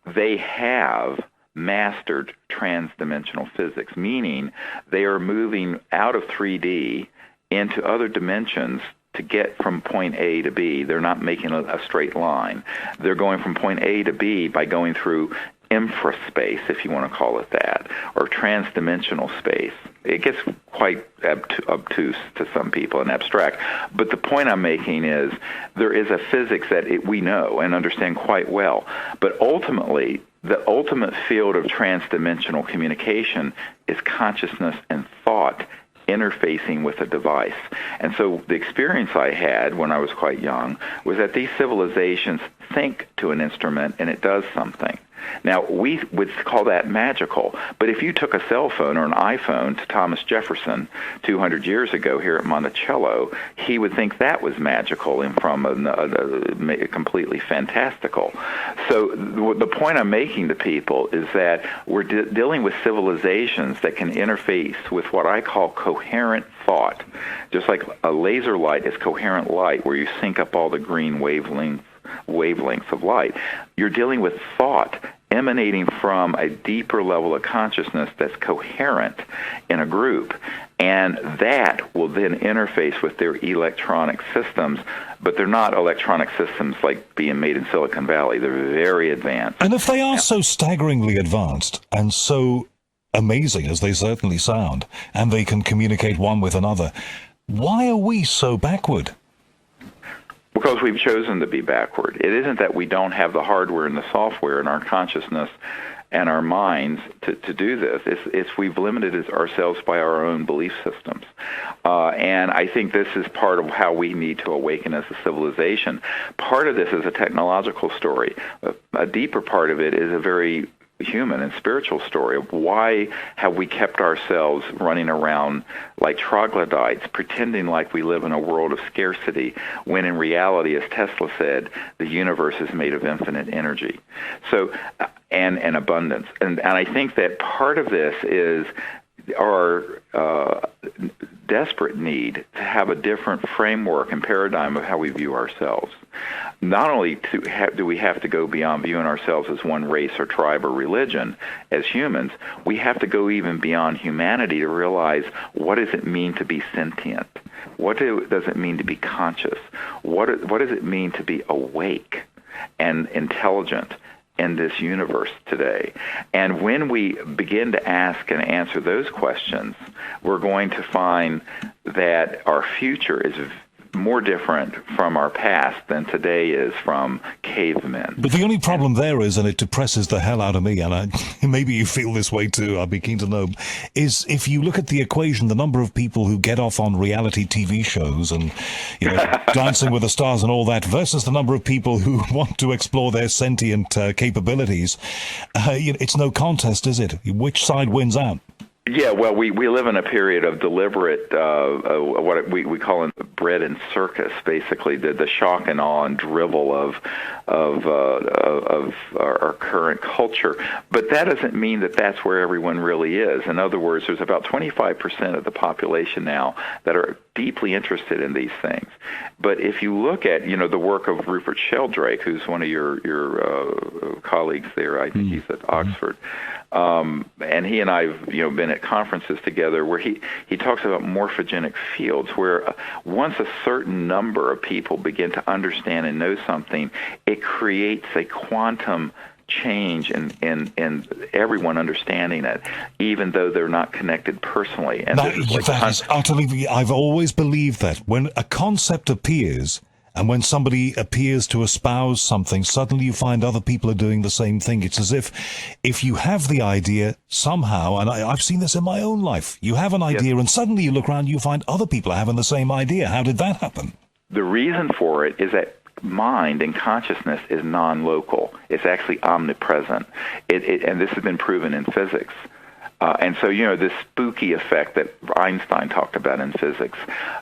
they have mastered transdimensional physics, meaning they are moving out of 3D into other dimensions to get from point A to B. They're not making a straight line. They're going from point A to B by going through infraspace, if you want to call it that, or transdimensional space. It gets quite obtuse to some people and abstract. But the point I'm making is there is a physics that we know and understand quite well. But ultimately, the ultimate field of transdimensional communication is consciousness and thought interfacing with a device. And so the experience I had when I was quite young was that these civilizations think to an instrument and it does something. Now, we would call that magical, but if you took a cell phone or an iPhone to Thomas Jefferson 200 years ago here at Monticello, he would think that was magical and from a completely fantastical. So the point I'm making to people is that we're dealing with civilizations that can interface with what I call coherent thought, just like a laser light is coherent light where you sync up all the green wavelengths of light. You're dealing with thought emanating from a deeper level of consciousness that's coherent in a group, and that will then interface with their electronic systems, but they're not electronic systems like being made in Silicon Valley. They're very advanced. And if they are so staggeringly advanced and so amazing as they certainly sound, and they can communicate one with another, why are we so backward? Because we've chosen to be backward. It isn't that we don't have the hardware and the software in our consciousness and our minds to do this. It's we've limited ourselves by our own belief systems. And I think this is part of how we need to awaken as a civilization. Part of this is a technological story. A deeper part of it is a very human and spiritual story of why have we kept ourselves running around like troglodytes, pretending like we live in a world of scarcity, when in reality, as Tesla said, the universe is made of infinite energy. So, and abundance. And I think that part of this is our desperate need to have a different framework and paradigm of how we view ourselves. Not only do we have to go beyond viewing ourselves as one race or tribe or religion as humans, we have to go even beyond humanity to realize, what does it mean to be sentient? What does it mean to be conscious? What does it mean to be awake and intelligent in this universe today? And when we begin to ask and answer those questions, we're going to find that our future is more different from our past than today is from cavemen. But the only problem there is, and it depresses the hell out of me, and maybe you feel this way too, I'd be keen to know, is if you look at the equation, the number of people who get off on reality TV shows and, Dancing with the Stars and all that, versus the number of people who want to explore their sentient capabilities, it's no contest, is it? Which side wins out? Yeah, well, we live in a period of deliberate, what we call it bread and circus, basically, the shock and awe and drivel of our current culture. But that doesn't mean that that's where everyone really is. In other words, there's about 25% of the population now that are deeply interested in these things. But if you look at, the work of Rupert Sheldrake, who's one of your colleagues there, I think he's at Oxford, and he and I have been at conferences together where he talks about morphogenic fields, where once a certain number of people begin to understand and know something, it creates a quantum change in everyone understanding it, even though they're not connected personally. And that is utterly. I've always believed that when a concept appears, and when somebody appears to espouse something, suddenly you find other people are doing the same thing. It's as if you have the idea somehow, and I've seen this in my own life, you have an idea and suddenly you look around and you find other people are having the same idea. How did that happen? The reason for it is that mind and consciousness is non-local. It's actually omnipresent. And this has been proven in physics. And so, this spooky effect that Einstein talked about in physics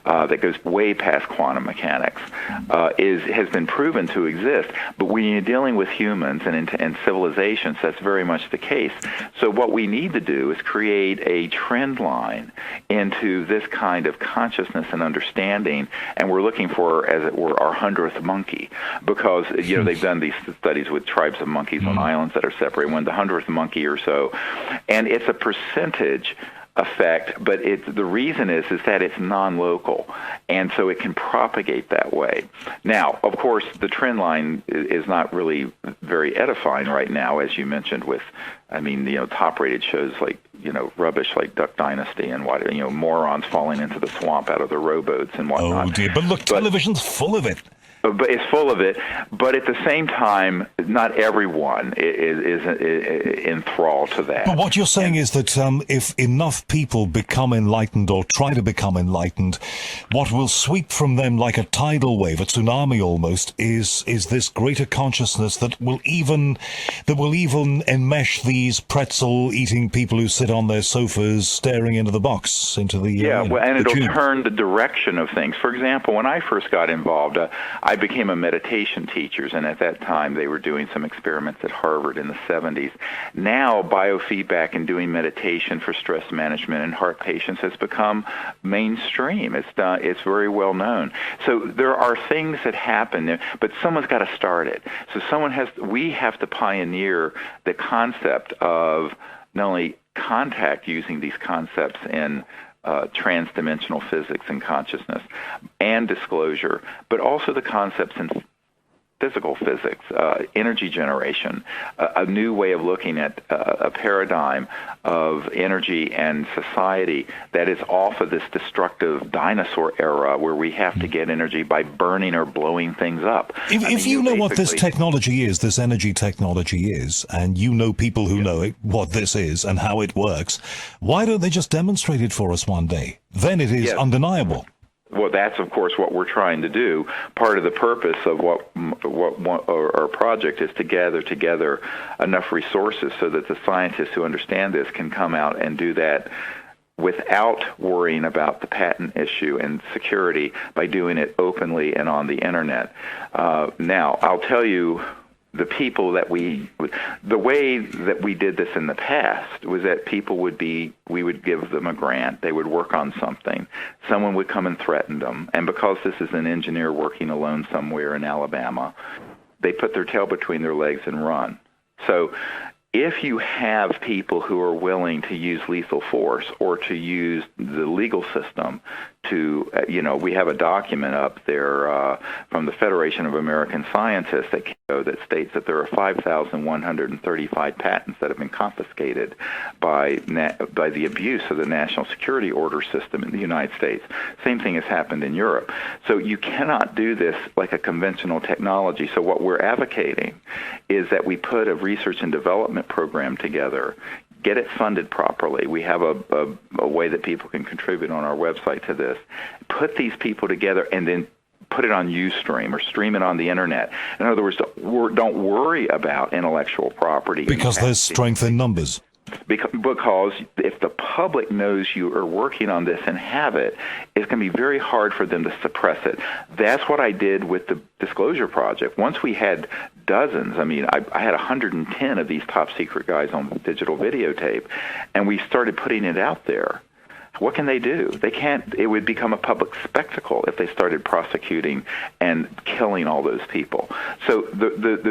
that goes way past quantum mechanics has been proven to exist. But when you're dealing with humans and civilizations, that's very much the case. So what we need to do is create a trend line into this kind of consciousness and understanding, and we're looking for, as it were, our 100th monkey, because, they've done these studies with tribes of monkeys on islands that are separated, when the 100th monkey or so, and it's a percentage effect, but the reason is that it's non-local, and so it can propagate that way. Now, of course, the trend line is not really very edifying right now, as you mentioned, with, top-rated shows like, rubbish like Duck Dynasty and what, morons falling into the swamp out of their rowboats and whatnot. Oh dear, but look, television's full of it. But it's full of it. But at the same time, not everyone is enthralled to that. But what you're saying is that if enough people become enlightened or try to become enlightened, what will sweep from them like a tidal wave, a tsunami almost, is this greater consciousness that will even enmesh these pretzel-eating people who sit on their sofas staring into the box, into the and it'll tube. turn the direction of things. For example, when I first got involved, I became a meditation teacher, and at that time they were doing some experiments at Harvard in the 70s. Now biofeedback and doing meditation for stress management in heart patients has become mainstream. It's very well known. So there are things that happen, but someone's got to start it. So we have to pioneer the concept of not only contact using these concepts in trans-dimensional physics and consciousness and disclosure, but also the concepts in physical physics, energy generation, a new way of looking at a paradigm of energy and society that is off of this destructive dinosaur era where we have to get energy by burning or blowing things up. If you know what this technology is, this energy technology is, and you know people who know it, what this is and how it works, why don't they just demonstrate it for us one day? Then it is undeniable. Well, that's, of course, what we're trying to do. Part of the purpose of what our project is to gather together enough resources so that the scientists who understand this can come out and do that without worrying about the patent issue and security by doing it openly and on the Internet. Now, I'll tell you, the people the way that we did this in the past was that we would give them a grant, they would work on something, someone would come and threaten them, and because this is an engineer working alone somewhere in Alabama, they put their tail between their legs and run. So if you have people who are willing to use lethal force or to use the legal system to, we have a document up there from the Federation of American Scientists that states that there are 5,135 patents that have been confiscated by the abuse of the national security order system in the United States. Same thing has happened in Europe. So you cannot do this like a conventional technology. So what we're advocating is that we put a research and development program together, get it funded properly. We have a way that people can contribute on our website to this. Put these people together and then put it on Ustream or stream it on the Internet. In other words, don't worry about intellectual property. Because there's strength in numbers. Because if the public knows you are working on this and have it, it's going to be very hard for them to suppress it. That's what I did with the Disclosure Project. Once we had dozens, I had 110 of these top secret guys on digital videotape, and we started putting it out there. What can they do? They can't. It would become a public spectacle if they started prosecuting and killing all those people. So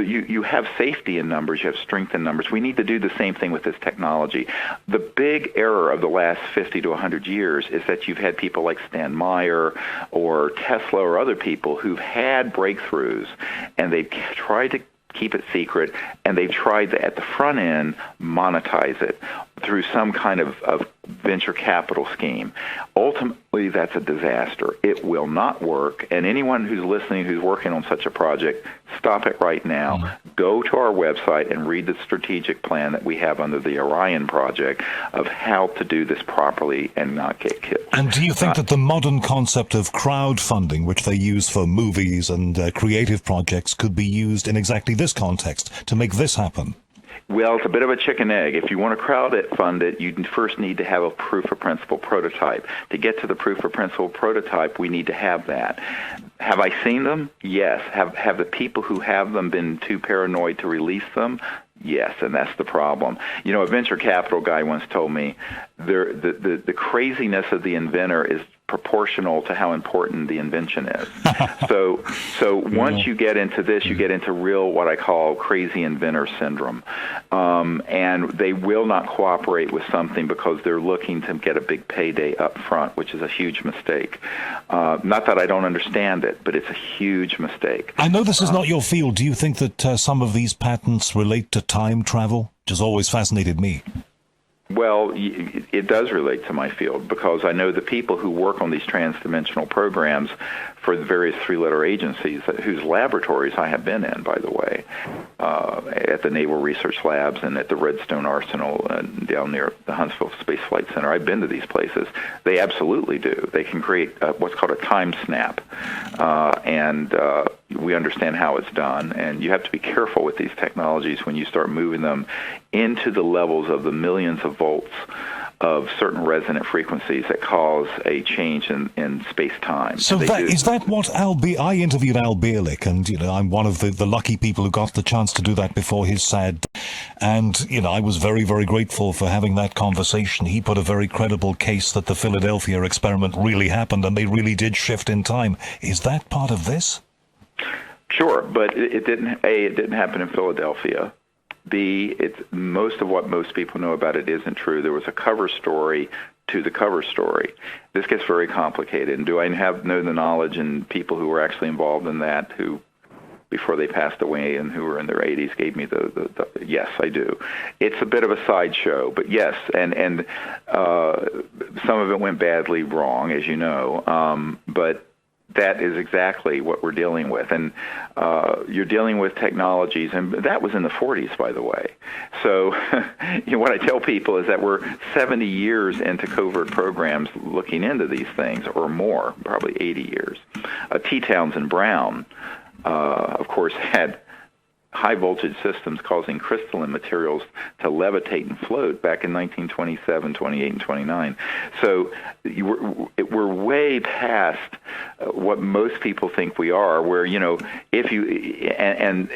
you have safety in numbers, you have strength in numbers. We need to do the same thing with this technology. The big error of the last 50 to 100 years is that you've had people like Stan Meyer or Tesla or other people who've had breakthroughs, and they've tried to keep it secret, and they've tried to, at the front end, monetize it through some kind of venture capital scheme. Ultimately, that's a disaster. It will not work, and anyone who's listening who's working on such a project, stop it right now. Mm-hmm. Go to our website and read the strategic plan that we have under the Orion project of how to do this properly and not get killed. And do you think that the modern concept of crowdfunding, which they use for movies and creative projects, could be used in exactly this context to make this happen? Well, it's a bit of a chicken egg. If you want to crowd-fund it, you first need to have a proof of principle prototype. To get to the proof of principle prototype, we need to have that. Have I seen them? Yes. Have the people who have them been too paranoid to release them? Yes, and that's the problem. You know, a venture capital guy once told me the craziness of the inventor is proportional to how important the invention is. So once you get into this, you get into real, what I call crazy inventor syndrome. And they will not cooperate with something because they're looking to get a big payday up front, which is a huge mistake. Not that I don't understand it, but it's a huge mistake. I know this is not your field. Do you think that some of these patents relate to time travel, which has always fascinated me? Well, it does relate to my field because I know the people who work on these transdimensional programs for the various three-letter agencies whose laboratories I have been in, by the way, at the Naval Research Labs and at the Redstone Arsenal down near the Huntsville Space Flight Center. I've been to these places. They absolutely do. They can create what's called a time snap, and we understand how it's done. And you have to be careful with these technologies when you start moving them into the levels of the millions of volts of certain resonant frequencies that cause a change in space-time. So is that what I interviewed Al Bierlich, and I'm one of the lucky people who got the chance to do that before his sad. And I was very, very grateful for having that conversation. He put a very credible case that the Philadelphia experiment really happened, and they really did shift in time. Is that part of this? Sure, but it didn't. A, it didn't happen in Philadelphia. B, it's most of what most people know about it isn't true. There was a cover story to the cover story. This gets very complicated. And do I know the knowledge and people who were actually involved in that who, before they passed away and who were in their 80s, gave me the yes, I do. It's a bit of a sideshow, but yes, and some of it went badly wrong, as you know, but that is exactly what we're dealing with. And you're dealing with technologies, and that was in the 40s, by the way. So what I tell people is that we're 70 years into covert programs looking into these things, or more, probably 80 years. T. Townsend Brown, of course, had high-voltage systems causing crystalline materials to levitate and float back in 1927, 28, and 29. So we're way past what most people think we are, where, if you, and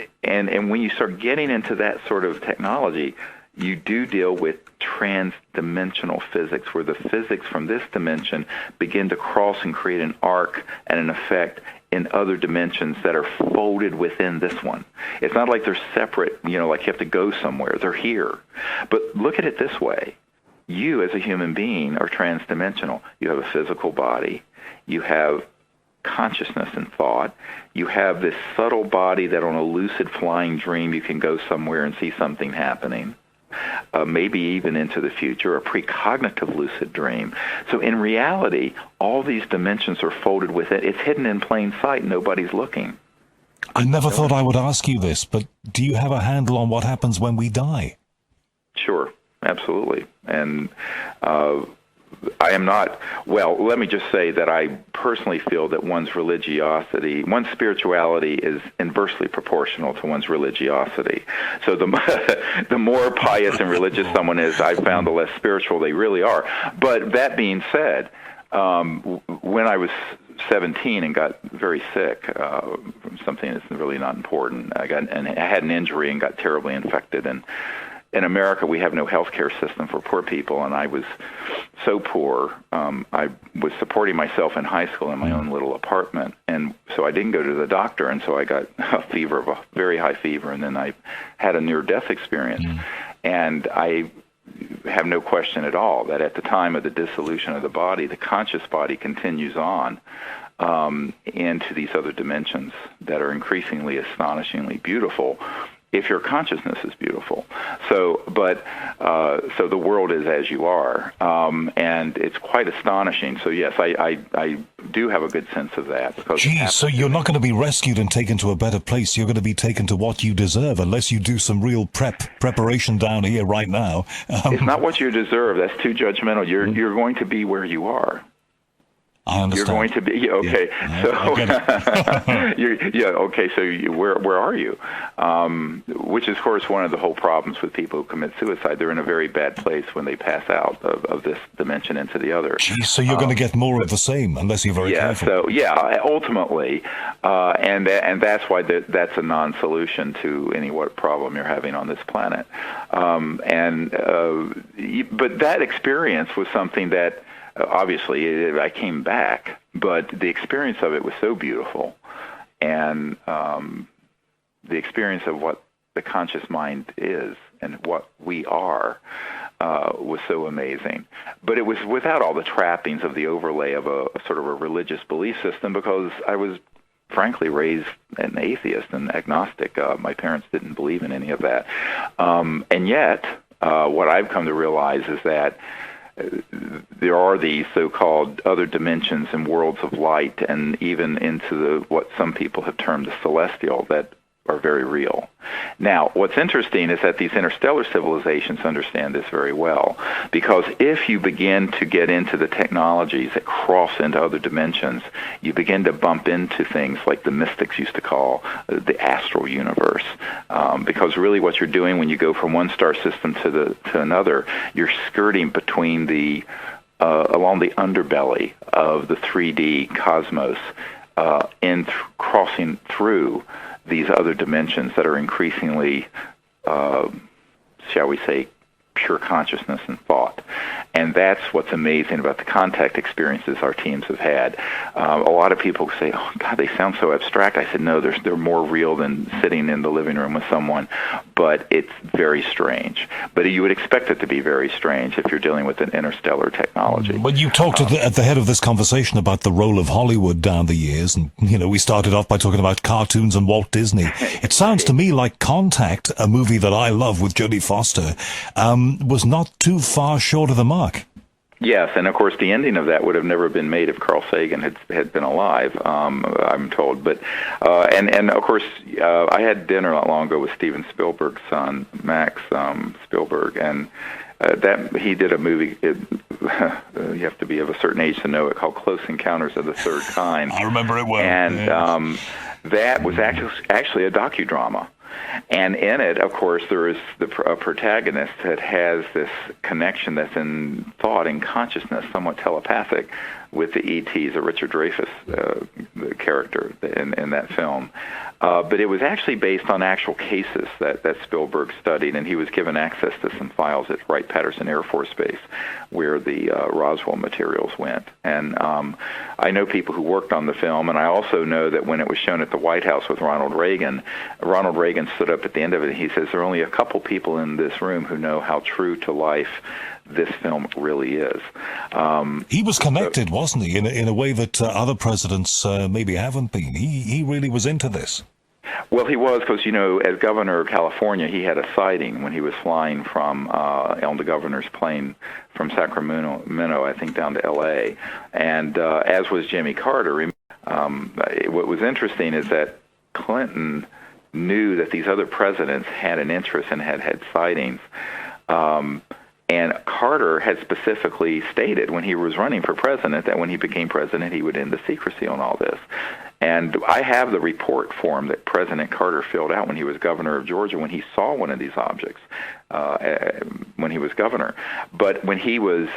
when you start getting into that sort of technology, you do deal with trans-dimensional physics, where the physics from this dimension begin to cross and create an arc and an effect in other dimensions that are folded within this one. It's not like they're separate, like you have to go somewhere. They're here. But look at it this way. You, as a human being, are trans-dimensional. You have a physical body. You have consciousness and thought. You have this subtle body that on a lucid flying dream you can go somewhere and see something happening. Maybe even into the future, a precognitive lucid dream. So in reality, all these dimensions are folded within. It's hidden in plain sight. Nobody's looking. I never thought I would ask you this, but do you have a handle on what happens when we die? Sure, absolutely. And I am not, let me just say that I personally feel that one's spirituality is inversely proportional to one's religiosity. So the more pious and religious someone is, I've found the less spiritual they really are. But that being said, when I was 17 and got very sick from something that's really not important, I had an injury and got terribly infected, and in America, we have no healthcare system for poor people, and I was so poor. I was supporting myself in high school in my own little apartment, and so I didn't go to the doctor, and so I got a fever, a very high fever, and then I had a near-death experience. And I have no question at all that at the time of the dissolution of the body, the conscious body continues on into these other dimensions that are increasingly astonishingly beautiful if your consciousness is beautiful. So the world is as you are, and it's quite astonishing. So yes, I do have a good sense of that. Because so you're not going to be rescued and taken to a better place. You're going to be taken to what you deserve, unless you do some real preparation down here right now. It's not what you deserve. That's too judgmental. You're going to be where you are. I understand. You're going to be okay. So where are you? Which is, of course, one of the whole problems with people who commit suicide. They're in a very bad place when they pass out of this dimension into the other. Geez, so you're going to get more of the same unless you're very careful. Ultimately, and that's why that's a non-solution to any what problem you're having on this planet. But that experience was something that. Obviously, I came back, but the experience of it was so beautiful, and the experience of what the conscious mind is and what we are was so amazing. But it was without all the trappings of the overlay of a sort of a religious belief system, because I was frankly raised an atheist and agnostic. My parents didn't believe in any of that. And yet, what I've come to realize is that there are these so-called other dimensions and worlds of light, and even into what some people have termed the celestial, that are very real. Now, what's interesting is that these interstellar civilizations understand this very well, because if you begin to get into the technologies that cross into other dimensions, you begin to bump into things like the mystics used to call the astral universe, because really what you're doing when you go from one star system to another, you're skirting between along the underbelly of the 3D cosmos, crossing through these other dimensions that are increasingly, shall we say, pure consciousness and thought. And that's what's amazing about the contact experiences our teams have had. A lot of people say, oh, God, they sound so abstract. I said, no, they're more real than sitting in the living room with someone, but it's very strange. But you would expect it to be very strange if you're dealing with an interstellar technology. But you talked at the head of this conversation about the role of Hollywood down the years, and, we started off by talking about cartoons and Walt Disney. It sounds to me like Contact, a movie that I love with Jodie Foster, was not too far short of the mark. Yes, and of course the ending of that would have never been made if Carl Sagan had been alive, I'm told. But and of course I had dinner not long ago with Steven Spielberg's son, Max Spielberg, and that he did a movie. You have to be of a certain age to know it, called Close Encounters of the Third Kind. I remember it well. And that was actually a docudrama. And in it, of course, there is a protagonist that has this connection that's in thought and consciousness, somewhat telepathic, with the E.T.'s, a Richard Dreyfuss character in that film. But it was actually based on actual cases that Spielberg studied, and he was given access to some files at Wright-Patterson Air Force Base where the Roswell materials went. And I know people who worked on the film, and I also know that when it was shown at the White House with Ronald Reagan stood up at the end of it, and he says, there are only a couple people in this room who know how true to life this film really is. He was connected, wasn't he, in a way that other presidents maybe haven't been. He really was into this. Well, he was, because, as governor of California, he had a sighting when he was flying from on the governor's plane from Sacramento, I think, down to L.A., and as was Jimmy Carter. What was interesting is that Clinton knew that these other presidents had an interest and had sightings. And Carter had specifically stated when he was running for president that when he became president, he would end the secrecy on all this. And I have the report form that President Carter filled out when he was governor of Georgia, when he saw one of these objects, when he was governor. But when he was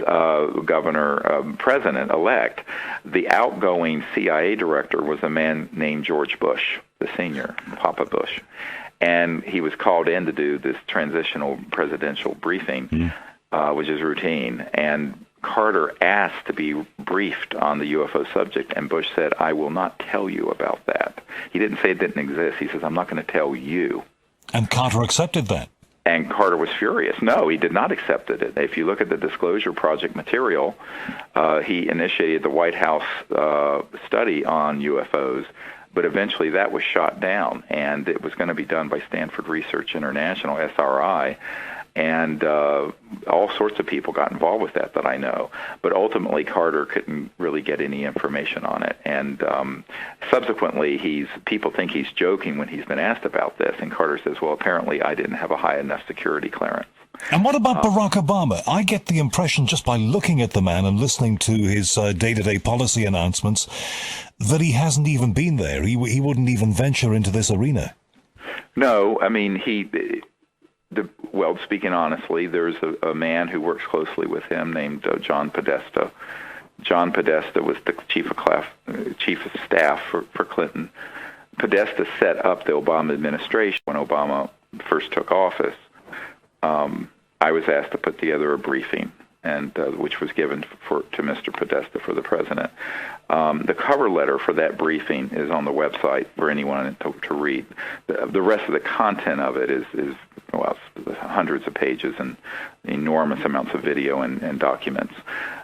president-elect, the outgoing CIA director was a man named George Bush, the senior, Papa Bush. and he was called in to do this transitional presidential briefing, which is routine. And Carter asked to be briefed on the UFO subject, and Bush said, "I will not tell you about that." He didn't say it didn't exist. He says, "I'm not going to tell you." And Carter accepted that. And Carter was furious. No, he did not accept it. If you look at the Disclosure Project material, he initiated the White House study on UFOs, but eventually that was shot down, and it was going to be done by Stanford Research International, SRI, and all sorts of people got involved with that I know. But ultimately, Carter couldn't really get any information on it. And subsequently, people think he's joking when he's been asked about this. And Carter says, well, apparently I didn't have a high enough security clearance. And what about Barack Obama? I get the impression, just by looking at the man and listening to his day-to-day policy announcements, that he hasn't even been there. He wouldn't even venture into this arena. No, I mean, well, speaking honestly, there's a man who works closely with him named John Podesta. John Podesta was the chief of staff for Clinton. Podesta set up the Obama administration when Obama first took office. I was asked to put together a briefing, and which was given to Mr. Podesta for the president. The cover letter for that briefing is on the website for anyone to read. The rest of the content of it is hundreds of pages and enormous amounts of video and documents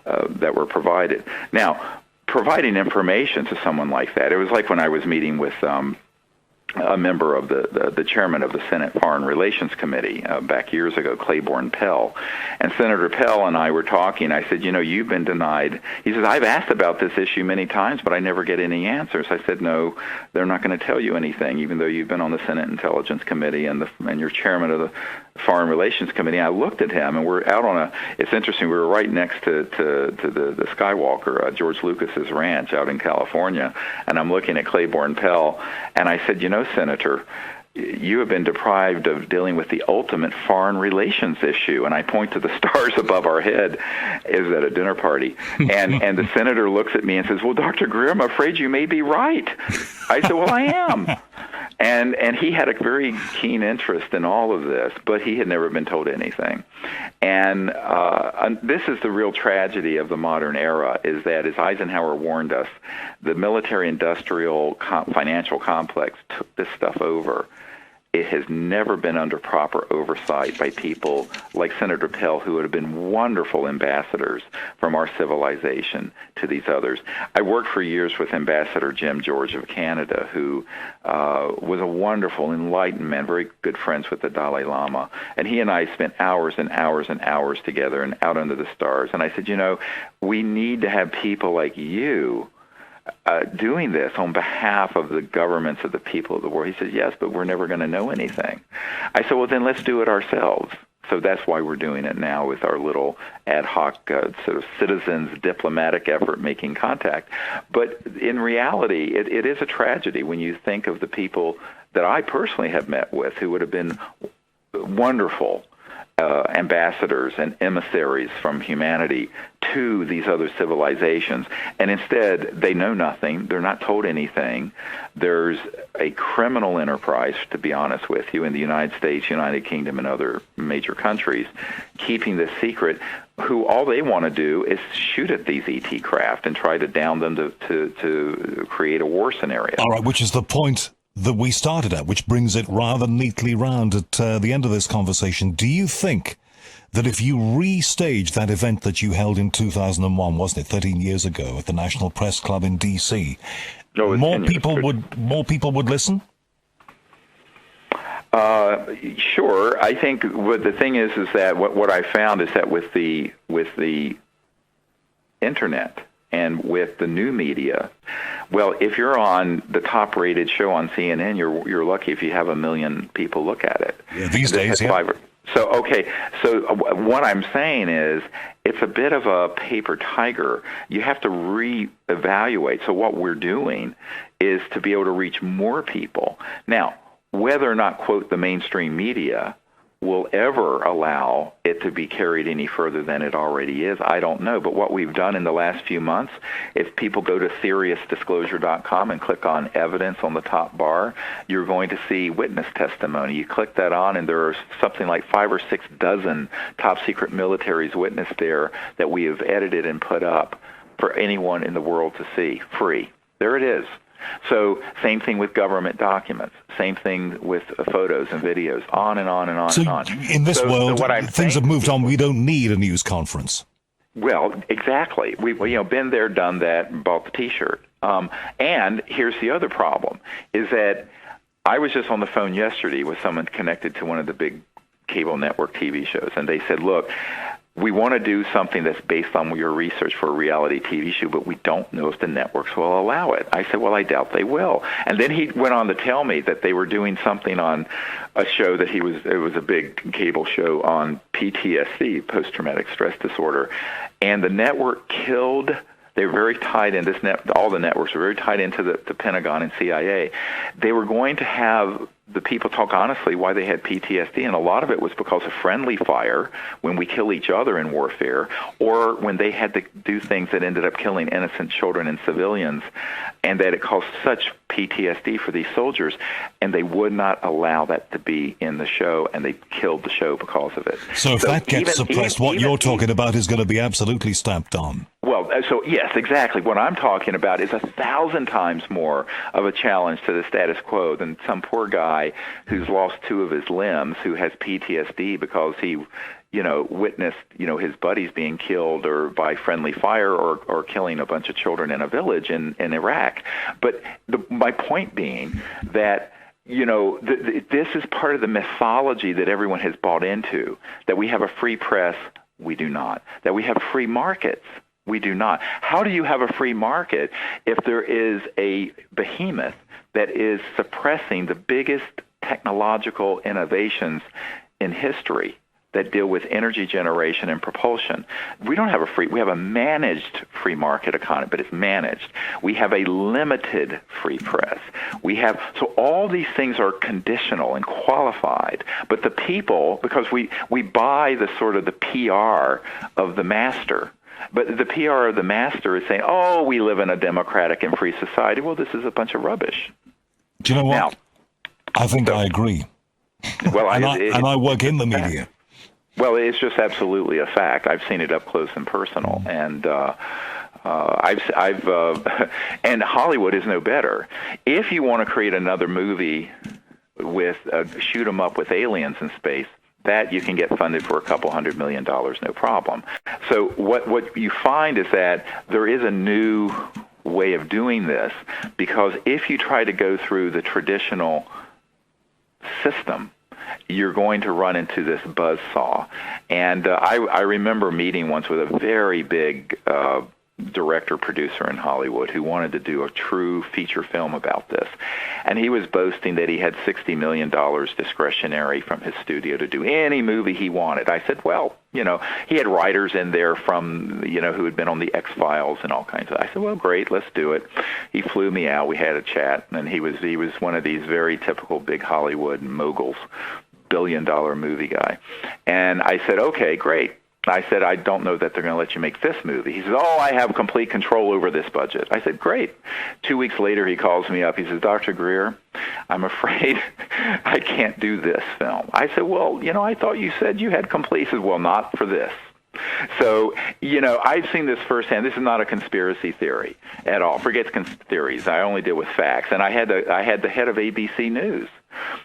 that were provided. Now, providing information to someone like that, it was like when I was meeting with a member of the chairman of the Senate Foreign Relations Committee back years ago, Claiborne Pell. And Senator Pell and I were talking. I said, you've been denied. He says, I've asked about this issue many times, but I never get any answers. I said, no, they're not going to tell you anything, even though you've been on the Senate Intelligence Committee and you're chairman of the Foreign Relations Committee. I looked at him, and we're out on it's interesting, we were right next to the Skywalker, George Lucas's ranch out in California, and I'm looking at Claiborne Pell, and I said, Senator, you have been deprived of dealing with the ultimate foreign relations issue. And I point to the stars above our head. It was at a dinner party. And the senator looks at me and says, well, Dr. Greer, I'm afraid you may be right. I said, well, I am. And he had a very keen interest in all of this, but he had never been told anything. And this is the real tragedy of the modern era, is that, as Eisenhower warned us, the military-industrial financial complex took this stuff over. It has never been under proper oversight by people like Senator Pell, who would have been wonderful ambassadors from our civilization to these others. I worked for years with Ambassador Jim George of Canada, who was a wonderful, enlightened man, very good friends with the Dalai Lama. And he and I spent hours and hours and hours together and out under the stars. And I said, we need to have people like you doing this on behalf of the governments of the people of the world. He said, yes, but we're never going to know anything. I said, well, then let's do it ourselves. So that's why we're doing it now with our little ad hoc sort of citizens diplomatic effort making contact. But in reality, it is a tragedy when you think of the people that I personally have met with who would have been wonderful ambassadors and emissaries from humanity to these other civilizations, and instead they know nothing. They're not told anything. There's a criminal enterprise, to be honest with you, in the United States, United Kingdom, and other major countries, keeping this secret, who all they want to do is shoot at these ET craft and try to down them to create a war scenario. All right, which is the point that we started at, which brings it rather neatly round at the end of this conversation. Do you think that if you restage that event that you held in 2001, wasn't it, 13 years ago, at the National Press Club in D.C., more people would listen? Sure. I think what the thing is that what I found is that with the internet and with the new media, well, if you're on the top-rated show on CNN, you're lucky if you have 1 million people look at it. Yeah, these days, yeah. So what I'm saying is it's a bit of a paper tiger. You have to reevaluate. So what we're doing is to be able to reach more people. Now, whether or not, quote, the mainstream media will ever allow it to be carried any further than it already is. I don't know. But what we've done in the last few months, if people go to SeriousDisclosure.com and click on evidence on the top bar, you're going to see witness testimony. You click that on, and there are something like 5 or 6 dozen top secret military's witness there that we have edited and put up for anyone in the world to see, free. There it is. So same thing with government documents, same thing with photos and videos, on and on and on and on. In this world, things have moved on. We don't need a news conference. Well, exactly. We've been there, done that, and bought the T-shirt. And here's the other problem, is that I was just on the phone yesterday with someone connected to one of the big cable network TV shows, and they said, look, we want to do something that's based on your research for a reality TV show, but we don't know if the networks will allow it. I said, well, I doubt they will. And then he went on to tell me that they were doing something on a show that it was a big cable show on PTSD, post-traumatic stress disorder, and the network killed. They were very tied in. All the networks were very tied into the Pentagon and CIA. They were going to have the people talk honestly why they had PTSD, and a lot of it was because of friendly fire when we kill each other in warfare, or when they had to do things that ended up killing innocent children and civilians, and that it caused such PTSD for these soldiers, and they would not allow that to be in the show, and they killed the show because of it. So if that gets suppressed, what you're talking about is going to be absolutely stamped on. Well, so yes, exactly. What I'm talking about is 1,000 times more of a challenge to the status quo than some poor guy who's lost 2 of his limbs, who has PTSD because he, witnessed, his buddies being killed or by friendly fire or killing a bunch of children in a village in Iraq. But my point being that, this is part of the mythology that everyone has bought into, that we have a free press. We do not. That we have free markets. We do not. How do you have a free market if there is a behemoth that is suppressing the biggest technological innovations in history that deal with energy generation and propulsion? We don't have we have a managed free market economy, but it's managed. We have a limited free press. So all these things are conditional and qualified, but the people, because we buy the sort of the PR of the master. But the PR of the master is saying, oh, we live in a democratic and free society. Well, this is a bunch of rubbish. Do you know what? Now, I think I agree. Well, I work in the media. Well, it's just absolutely a fact. I've seen it up close and personal, and and Hollywood is no better. If you want to create another movie with shoot 'em up with aliens in space, that you can get funded for $200 million, no problem. So what you find is that there is a new way of doing this, because if you try to go through the traditional system, you're going to run into this buzzsaw. And I remember meeting once with a very big director-producer in Hollywood who wanted to do a true feature film about this. And he was boasting that he had $60 million discretionary from his studio to do any movie he wanted. I said, well, he had writers in there from, who had been on the X-Files and all kinds of. I said, well, great, let's do it. He flew me out. We had a chat, and he was one of these very typical big Hollywood moguls, billion-dollar movie guy. And I said, okay, great. I said, I don't know that they're going to let you make this movie. He says, oh, I have complete control over this budget. I said, great. 2 weeks later, he calls me up. He says, Dr. Greer, I'm afraid I can't do this film. I said, well, I thought you said you had complete. He says, well, not for this. So, I've seen this firsthand. This is not a conspiracy theory at all. Forget theories. I only deal with facts. And I had the head of ABC News.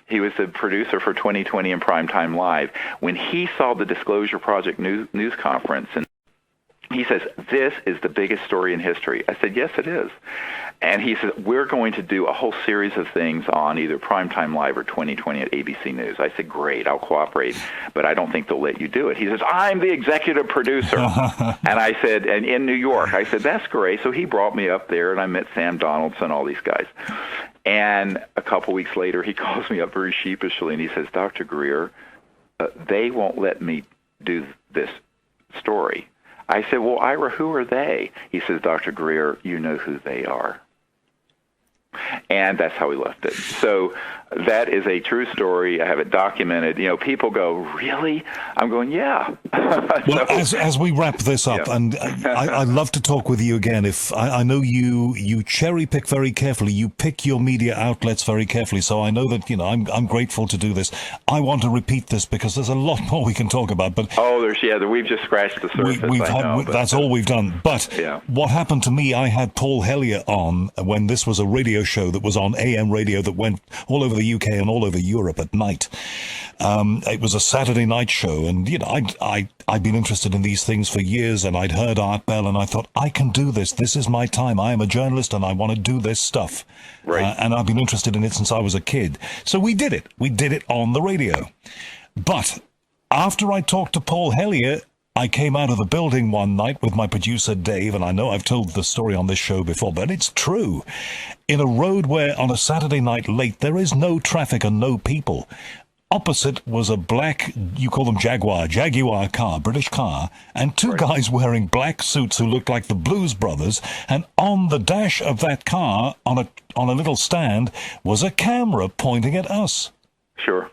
He was the producer for 2020 and Primetime Live. When he saw the Disclosure Project news conference, and he says, this is the biggest story in history. I said, yes, it is. And he said, we're going to do a whole series of things on either Primetime Live or 2020 at ABC News. I said, great, I'll cooperate, but I don't think they'll let you do it. He says, I'm the executive producer. And I said, and in New York, I said, that's great. So he brought me up there, and I met Sam Donaldson, all these guys. And a couple weeks later, he calls me up very sheepishly, and he says, Dr. Greer, they won't let me do this story. I said, well, Ira, who are they? He says, Dr. Greer, you know who they are. And that's how we left it. So that is a true story. I have it documented. You know, people go, really? I'm going, yeah. Well, as we wrap this up, Yeah. and I'd love to talk with you again. If I know you cherry pick very carefully, you pick your media outlets very carefully. So I know that I'm grateful to do this. I want to repeat this because there's a lot more we can talk about. But we've just scratched the surface. That's all we've done. But yeah. What happened to me? I had Paul Hellier on when this was a radio show that was on AM radio that went all over the UK and all over Europe at night. It was a Saturday night show, and I'd been interested in these things for years, and I'd heard Art Bell, and I thought, I can do this. This is my time. I am a journalist, and I want to do this stuff. Right. And I've been interested in it since I was a kid. So we did it. We did it on the radio. But after I talked to Paul Hellier, I came out of the building one night with my producer, Dave, and I know I've told the story on this show before, but it's true. In a road where on a Saturday night late, there is no traffic and no people. Opposite was a black, you call them Jaguar car, British car, and two guys wearing black suits who looked like the Blues Brothers, and on the dash of that car, on a little stand, was a camera pointing at us. Sure.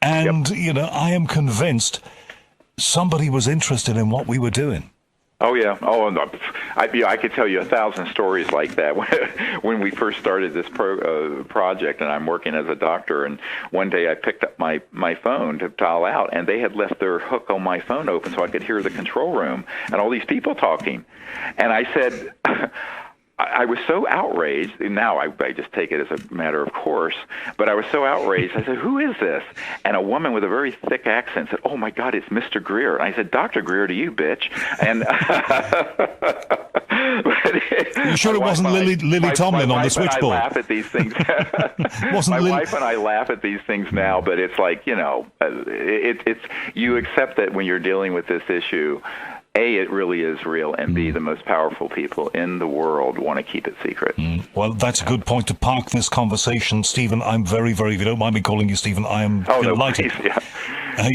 And, I am convinced somebody was interested in what we were doing. Oh, yeah. Oh, no. I could tell you 1,000 stories like that. When we first started this project, and I'm working as a doctor, and one day I picked up my phone to dial out, and they had left their hook on my phone open so I could hear the control room and all these people talking. And I said... I was so outraged, and now I just take it as a matter of course, but I was so outraged, I said, who is this? And a woman with a very thick accent said, oh my God, it's Mr. Greer. And I said, Dr. Greer to you, bitch. And you sure it wasn't Lily Tomlin on the switchboard? I laugh at these things. My wife and I laugh at these things now, but it's like, it's you accept that when you're dealing with this issue, A, it really is real, and B, the most powerful people in the world want to keep it secret. Well, that's a good point to park this conversation, Stephen. I'm very, very, if you don't mind me calling you Stephen, I am delighted. No, please, yeah.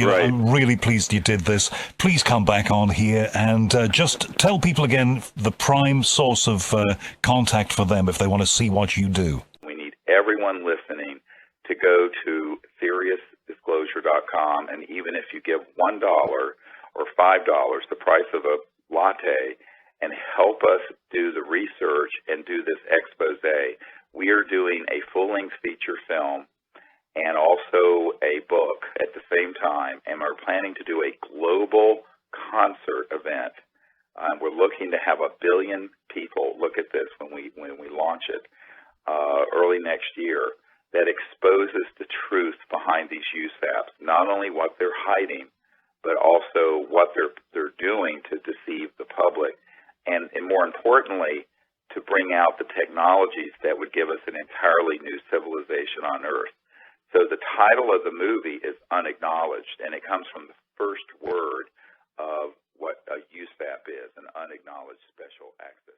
Right. I'm really pleased you did this. Please come back on here and just tell people again the prime source of contact for them if they want to see what you do. We need everyone listening to go to SeriousDisclosure.com, and even if you give $1 or $5, the price of a latte, and help us do the research and do this expose. We are doing a full-length feature film and also a book at the same time, and we're planning to do a global concert event. We're looking to have 1 billion people look at this when we launch it early next year. That exposes the truth behind these USAPs, not only what they're hiding, but also what they're doing to deceive the public, and more importantly, to bring out the technologies that would give us an entirely new civilization on Earth. So the title of the movie is Unacknowledged, and it comes from the first word of what a USAP is, an unacknowledged special access.